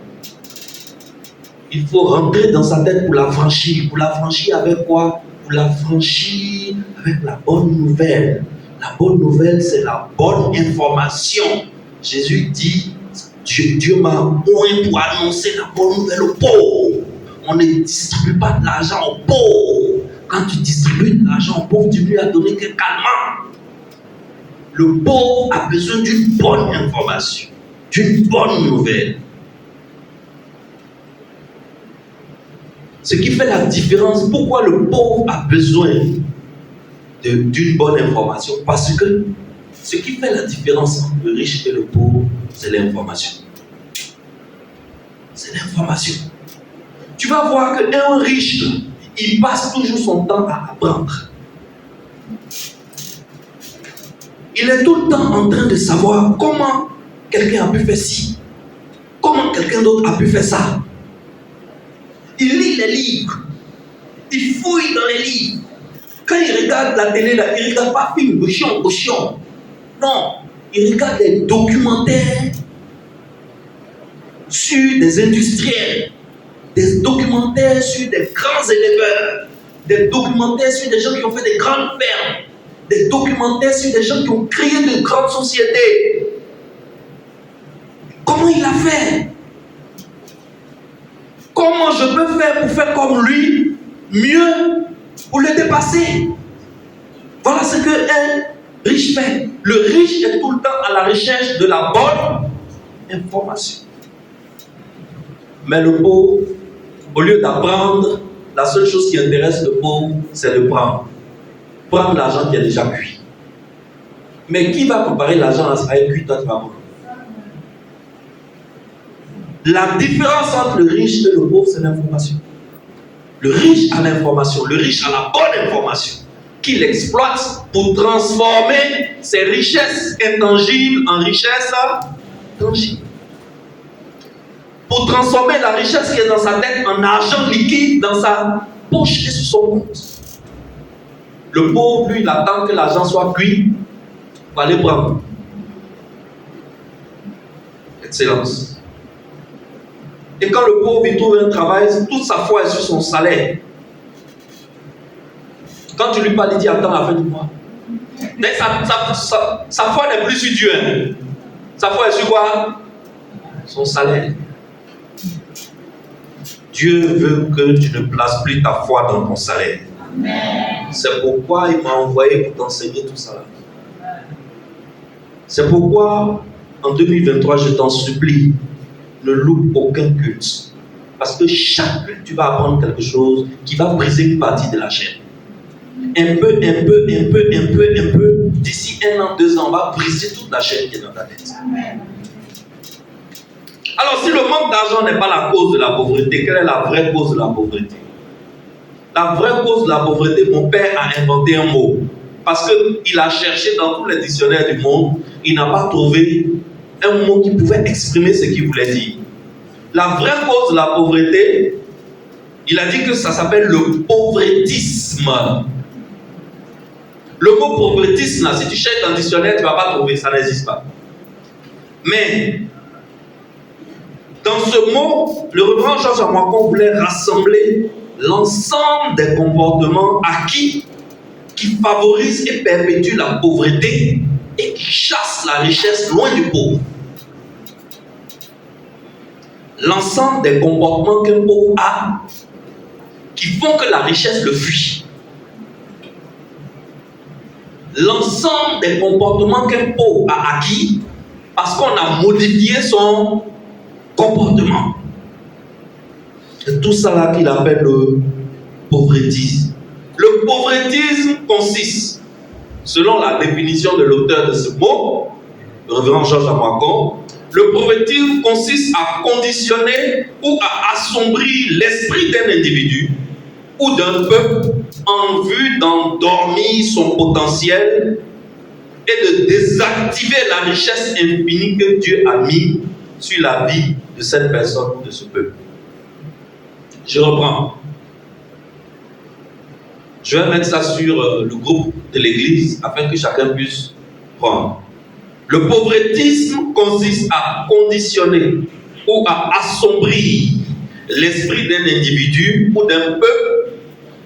Il faut rentrer dans sa tête pour la franchir. Pour la franchir avec quoi? Pour la franchir avec la bonne nouvelle. La bonne nouvelle, c'est la bonne information. Jésus dit, Dieu m'a oint pour annoncer la bonne nouvelle aux pauvres. On ne distribue pas de l'argent aux pauvres. Quand tu distribues de l'argent aux pauvres, tu lui as donné qu'un calmant. Le pauvre a besoin d'une bonne information, d'une bonne nouvelle. Ce qui fait la différence, pourquoi le pauvre a besoin d'une bonne information? Parce que ce qui fait la différence entre le riche et le pauvre, c'est l'information. C'est l'information. Tu vas voir qu'un riche, il passe toujours son temps à apprendre. Il est tout le temps en train de savoir comment quelqu'un a pu faire ci, comment quelqu'un d'autre a pu faire ça. Il lit les livres, il fouille dans les livres. Quand il regarde la télé, là, il ne regarde pas film de chion. Non, il regarde des documentaires sur des industriels, des documentaires sur des grands éleveurs, des documentaires sur des gens qui ont fait des grandes fermes, des documentaires sur des gens qui ont créé de grandes sociétés. Comment il a fait? Comment je peux faire pour faire comme lui, mieux, pour le dépasser? Voilà ce qu'un riche fait. Le riche est tout le temps à la recherche de la bonne information. Mais le pauvre, au lieu d'apprendre, la seule chose qui intéresse le pauvre, c'est de prendre. Prendre l'argent qui est déjà cuit. Mais qui va préparer l'argent à être cuit? Toi, tu vas prendre. La différence entre le riche et le pauvre, c'est l'information. Le riche a l'information, le riche a la bonne information qu'il exploite pour transformer ses richesses intangibles en richesses tangibles. Pour transformer la richesse qui est dans sa tête en argent liquide dans sa poche et sur son compte. Le pauvre, lui, il attend que l'argent soit cuit pour aller prendre. Excellence. Et quand le pauvre il trouve un travail, toute sa foi est sur son salaire. Quand tu lui parles, il dit attends la fin du mois. Mais sa foi n'est plus sur Dieu. Hein. Sa foi est sur quoi? Son salaire. Dieu veut que tu ne places plus ta foi dans ton salaire. Amen. C'est pourquoi il m'a envoyé pour t'enseigner tout ça. C'est pourquoi en 2023 je t'en supplie, ne loupe aucun culte. Parce que chaque culte, tu vas apprendre quelque chose qui va briser une partie de la chaîne. Un peu. D'ici 1 an, 2 ans, on va briser toute la chaîne qui est dans ta tête. Alors, si le manque d'argent n'est pas la cause de la pauvreté, quelle est la vraie cause de la pauvreté? La vraie cause de la pauvreté, mon père a inventé un mot. Parce qu'il a cherché dans tous les dictionnaires du monde, il n'a pas trouvé un mot qui pouvait exprimer ce qu'il voulait dire. La vraie cause de la pauvreté, il a dit que ça s'appelle le pauvretisme. Le mot pauvretisme, là, si tu cherches dans le dictionnaire, tu ne vas pas trouver, ça n'existe pas. Mais, dans ce mot, le révérend Georges Amoakon voulait rassembler l'ensemble des comportements acquis qui favorisent et perpétuent la pauvreté et qui chassent la richesse loin du pauvre. L'ensemble des comportements qu'un pauvre a qui font que la richesse le fuit. L'ensemble des comportements qu'un pauvre a acquis parce qu'on a modifié son comportement. C'est tout ça là qu'il appelle le pauvretisme. Le pauvretisme consiste, selon la définition de l'auteur de ce mot, le révérend Georges Amoakon, le pauvretisme consiste à conditionner ou à assombrir l'esprit d'un individu ou d'un peuple en vue d'endormir son potentiel et de désactiver la richesse infinie que Dieu a mis sur la vie de cette personne ou de ce peuple. Je reprends. Je vais mettre ça sur le groupe de l'église afin que chacun puisse prendre. Le pauvretisme consiste à conditionner ou à assombrir l'esprit d'un individu ou d'un peuple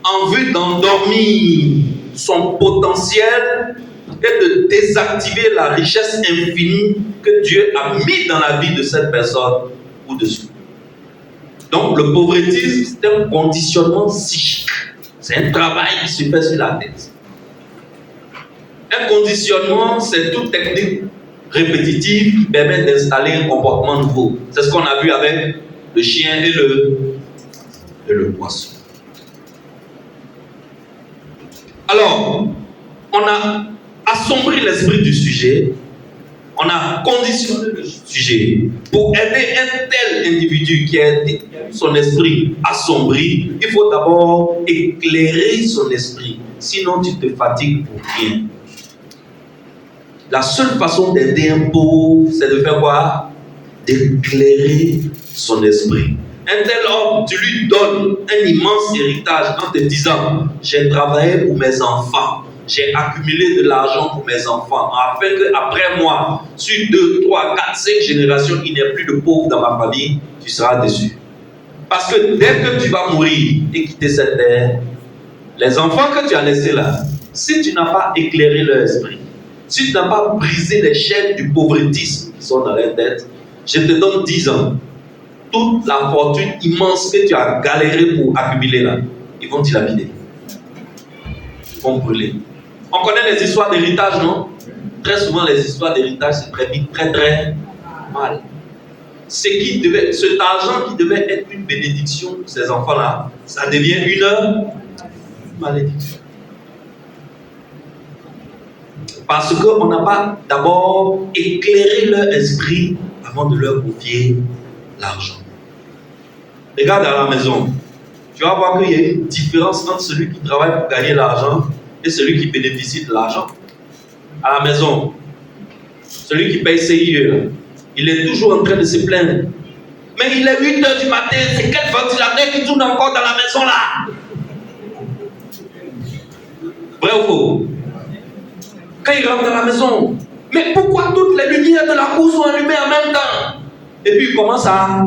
en vue d'endormir son potentiel et de désactiver la richesse infinie que Dieu a mis dans la vie de cette personne ou de ce peuple. Donc le pauvretisme, c'est un conditionnement psychique. C'est un travail qui se fait sur la tête. Un conditionnement, c'est toute technique répétitive qui permet d'installer un comportement nouveau. C'est ce qu'on a vu avec le chien et le poisson. Alors, on a assombri l'esprit du sujet, on a conditionné le sujet pour aider un tel individu qui a son esprit assombri. Il faut d'abord éclairer son esprit, sinon tu te fatigues pour rien. La seule façon d'aider un pauvre, c'est de faire quoi? D'éclairer son esprit. Un tel homme, tu lui donnes un immense héritage en te disant: j'ai travaillé pour mes enfants, j'ai accumulé de l'argent pour mes enfants, afin qu'après moi, sur 2, 3, 4, 5 générations, il n'y ait plus de pauvres dans ma famille, tu seras déçu. Parce que dès que tu vas mourir et quitter cette terre, les enfants que tu as laissés là, si tu n'as pas éclairé leur esprit, si tu n'as pas brisé les chaînes du pauvretisme qui sont dans leur tête, je te donne 10 ans. Toute la fortune immense que tu as galéré pour accumuler là, ils vont dilapider. Ils vont brûler. On connaît les histoires d'héritage, non? Très souvent, les histoires d'héritage, c'est très vite, très très mal. Cet argent qui devait être une bénédiction pour ces enfants-là, ça devient une malédiction. Parce qu'on n'a pas d'abord éclairé leur esprit avant de leur confier l'argent. Regarde à la maison, tu vas voir qu'il y a une différence entre celui qui travaille pour gagner l'argent et celui qui bénéficie de l'argent. À la maison, celui qui paye CIE, il est toujours en train de se plaindre. Mais il est 8h du matin, c'est quel ventilateur qui tourne encore dans la maison là? Vrai ou faux? Quand il rentre dans la maison, mais pourquoi toutes les lumières de la cour sont allumées en même temps? Et puis il commence à...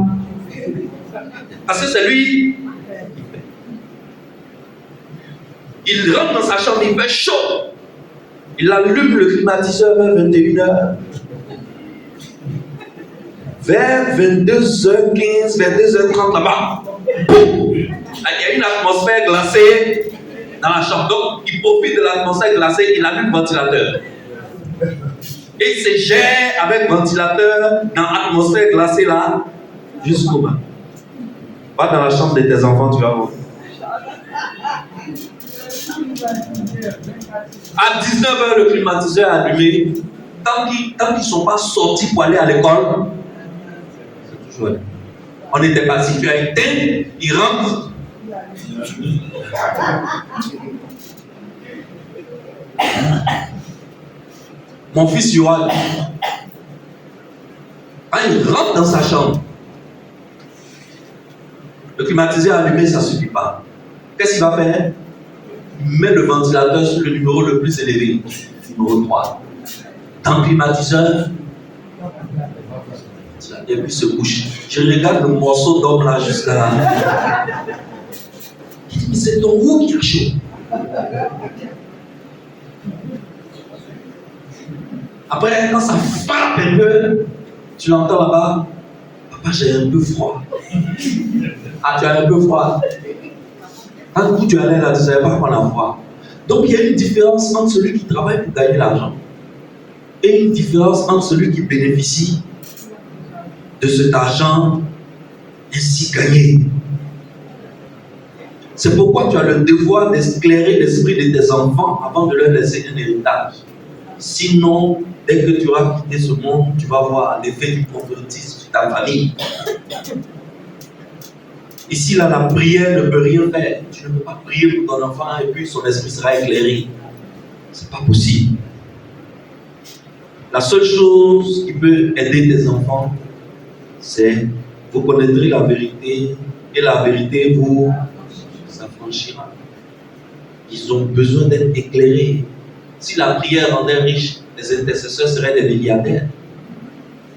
Parce que c'est lui. Il rentre dans sa chambre, il fait chaud. Il allume le climatiseur vers 21h. Vers 22h15, 22h30 là-bas. Boum! Il y a une atmosphère glacée dans la chambre. Donc, il profite de l'atmosphère glacée, il allume le ventilateur. Et il se gère avec le ventilateur dans l'atmosphère glacée là, jusqu'au bas. Va dans la chambre de tes enfants, tu vas voir. À 19h, le climatiseur est allumé. Tant qu'ils ne sont pas sortis pour aller à l'école, c'est Joël. On n'était pas si tu as éteint, il rentre. Mon fils Joël, quand il rentre dans sa chambre, le climatiseur allumé, ça ne suffit pas. Qu'est-ce qu'il va faire? Il met le ventilateur sur le numéro le plus élevé, numéro 3. Dans le climatiseur, et puis se couche. Je regarde le morceau d'homme là jusqu'à là. Il dit, mais c'est ton roux qui a chaud. Après, quand ça frappe un peu, tu l'entends là-bas, papa, j'ai un peu froid. Ah, tu as un peu froid. Quand tu allais là, tu ne savais pas qu'on a froid. Donc, il y a une différence entre celui qui travaille pour gagner l'argent et une différence entre celui qui bénéficie de cet argent ainsi gagné. C'est pourquoi tu as le devoir d'éclairer l'esprit de tes enfants avant de leur laisser un héritage. Sinon, dès que tu auras quitté ce monde, tu vas voir l'effet du convertisme sur ta famille. Ici, là, la prière ne peut rien faire. Tu ne peux pas prier pour ton enfant et puis son esprit sera éclairé. Ce n'est pas possible. La seule chose qui peut aider tes enfants, c'est vous connaîtrez la vérité et la vérité vous s'affranchira. Ils ont besoin d'être éclairés. Si la prière rendait riche, les intercesseurs seraient des milliardaires.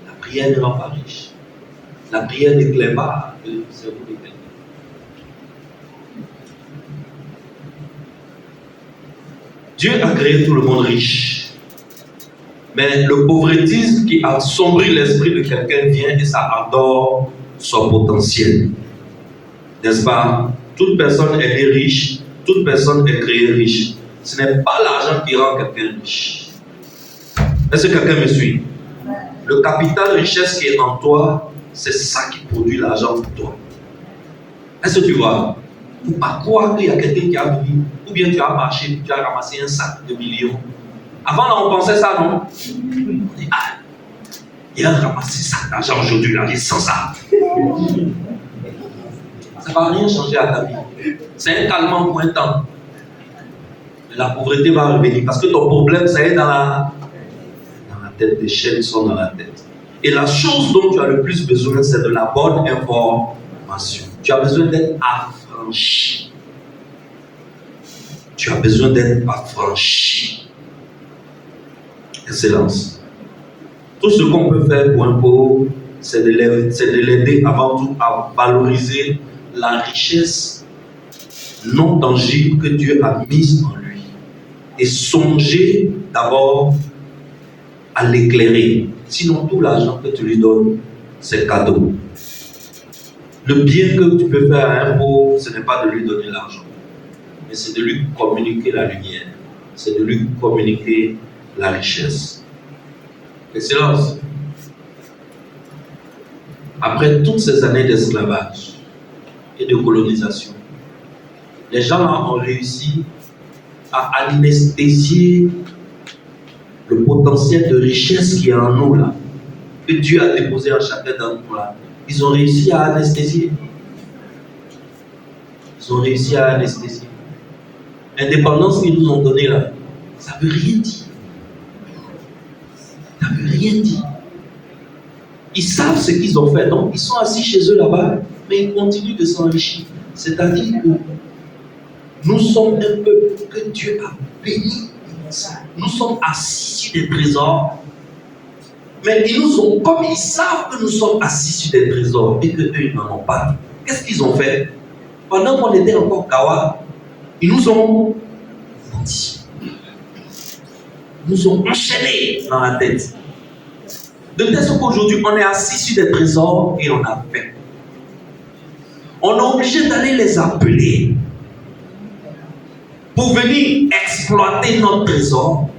La prière ne rend pas riche. La prière n'éclaire pas le cerveau de quelqu'un. Dieu a créé tout le monde riche. Mais le pauvretisme qui assombrit l'esprit de quelqu'un vient et ça endort son potentiel. N'est-ce pas? Toute personne est née riche, toute personne est créée riche. Ce n'est pas l'argent qui rend quelqu'un riche. Est-ce que quelqu'un me suit? Le capital richesse qui est en toi, c'est ça qui produit l'argent pour toi. Est-ce que tu vois? Il ne faut pas croire qu'il y a quelqu'un qui a venu, ou bien tu as marché, tu as ramassé un sac de millions. Avant, là, on pensait ça, non? On dit, ah, il a ramassé ça d'argent aujourd'hui, là, il est sans ça. Ça ne va rien changer à ta vie. C'est un calmant pour un temps. La pauvreté va revenir parce que ton problème, ça est dans la tête. Des chaînes sont dans la tête. Et la chose dont tu as le plus besoin, c'est de la bonne information. Tu as besoin d'être affranchi. Tu as besoin d'être affranchi. Excellence. Tout ce qu'on peut faire pour un pauvre, c'est de l'aider avant tout à valoriser la richesse non tangible que Dieu a mise en lui. Et songer d'abord à l'éclairer. Sinon, tout l'argent que tu lui donnes, c'est cadeau. Le bien que tu peux faire à un pauvre, ce n'est pas de lui donner l'argent, mais c'est de lui communiquer la lumière. C'est de lui communiquer la richesse. Excellence. Après toutes ces années d'esclavage et de colonisation, les gens là ont réussi à anesthésier le potentiel de richesse qui est en nous là, que Dieu a déposé en chacun d'entre nous là. Ils ont réussi à anesthésier. Ils ont réussi à anesthésier. L'indépendance qu'ils nous ont donnée là, ça ne veut rien dire. Ça ne veut rien dire. Ils savent ce qu'ils ont fait, donc ils sont assis chez eux là-bas, mais ils continuent de s'enrichir. C'est-à-dire que nous sommes un peuple que Dieu a béni. Nous sommes assis sur des trésors, mais ils nous ont, comme ils savent que nous sommes assis sur des trésors et qu'eux ils n'en ont pas, qu'est-ce qu'ils ont fait? Pendant qu'on était encore Kawa, ils nous ont menti. Ils nous ont enchaînés dans la tête. De telle sorte qu'aujourd'hui, on est assis sur des trésors et on a faim. On est obligé d'aller les appeler pour venir exploiter notre trésor.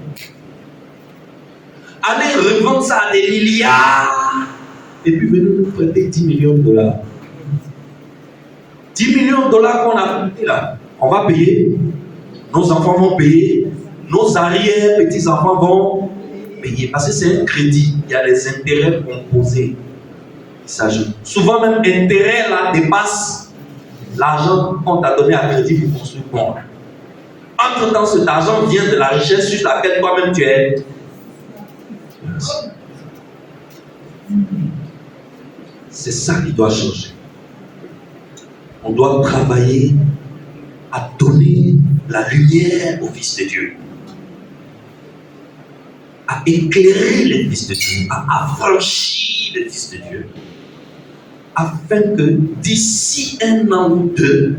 Aller revendre ça à des milliards et puis venir nous prêter 10 millions de dollars. 10 millions de dollars qu'on a prêté là, on va payer. Nos enfants vont payer. Nos arrière-petits-enfants vont payer. Parce que c'est un crédit. Il y a les intérêts composés. s'ajoute. Souvent même, l'intérêt là dépasse l'argent qu'on t'a donné à crédit pour construire le pont. Entre-temps, cet argent vient de la richesse sur laquelle toi-même tu es. C'est ça qui doit changer. On doit travailler à donner la lumière aux fils de Dieu, à éclairer les fils de Dieu, à affranchir les fils de Dieu, afin que d'ici 1 an ou 2,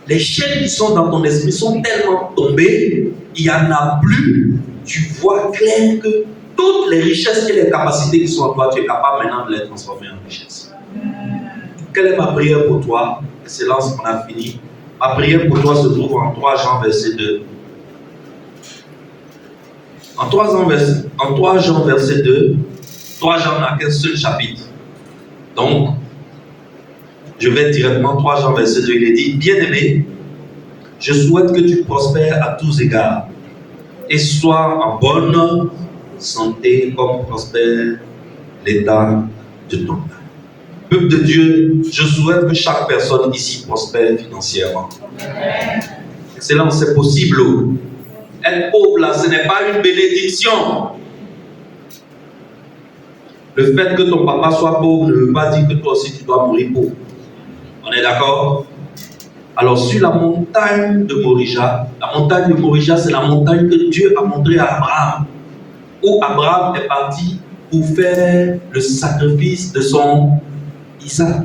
les chaînes qui sont dans ton esprit sont tellement tombées, il n'y en a plus. Tu vois clair que toutes les richesses et les capacités qui sont en toi, tu es capable maintenant de les transformer en richesses. Quelle est ma prière pour toi? Excellence, on a fini. Ma prière pour toi se trouve en 3 Jean verset 2. En 3 Jean verset 2, 3 Jean n'a qu'un seul chapitre. Donc, je vais directement 3 Jean verset 2, il est dit, bien-aimé, je souhaite que tu prospères à tous égards et sois en bonne santé comme prospère l'état de ton âme. Peuple de Dieu, je souhaite que chaque personne ici prospère financièrement. Excellent, c'est possible. Être pauvre là, ce n'est pas une bénédiction. Le fait que ton papa soit pauvre ne veut pas dire que toi aussi tu dois mourir pauvre. On est d'accord? Alors sur la montagne de Morija, c'est la montagne que Dieu a montrée à Abraham, où Abraham est parti pour faire le sacrifice de son Isaac.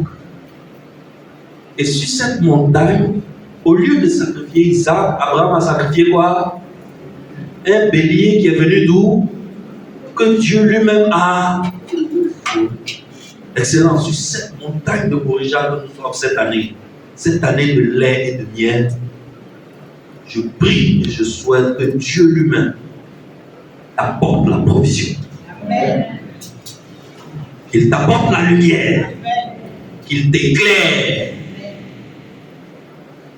Et sur cette montagne, au lieu de sacrifier Isaac, Abraham a sacrifié quoi? Un bélier qui est venu d'où? Que Dieu lui-même a. Excellent, sur cette montagne de Morija que nous sommes cette année de lait et de miel, je prie et je souhaite que Dieu lui-même t'apporte la provision. Amen. Qu'il t'apporte la lumière. Amen. Qu'il t'éclaire.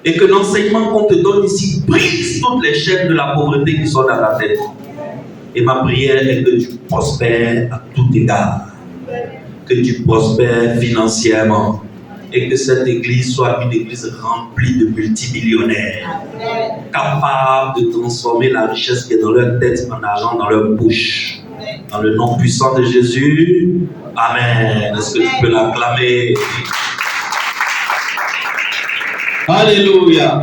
Et que l'enseignement qu'on te donne ici brise toutes les chaînes de la pauvreté qui sont dans ta tête. Et ma prière est que tu prospères à tout égard. Que tu prospères financièrement. Et que cette église soit une église remplie de multimillionnaires, capables de transformer la richesse qui est dans leur tête en argent dans leur bouche. Dans le nom puissant de Jésus, Amen. Est-ce que tu peux l'acclamer? Alléluia.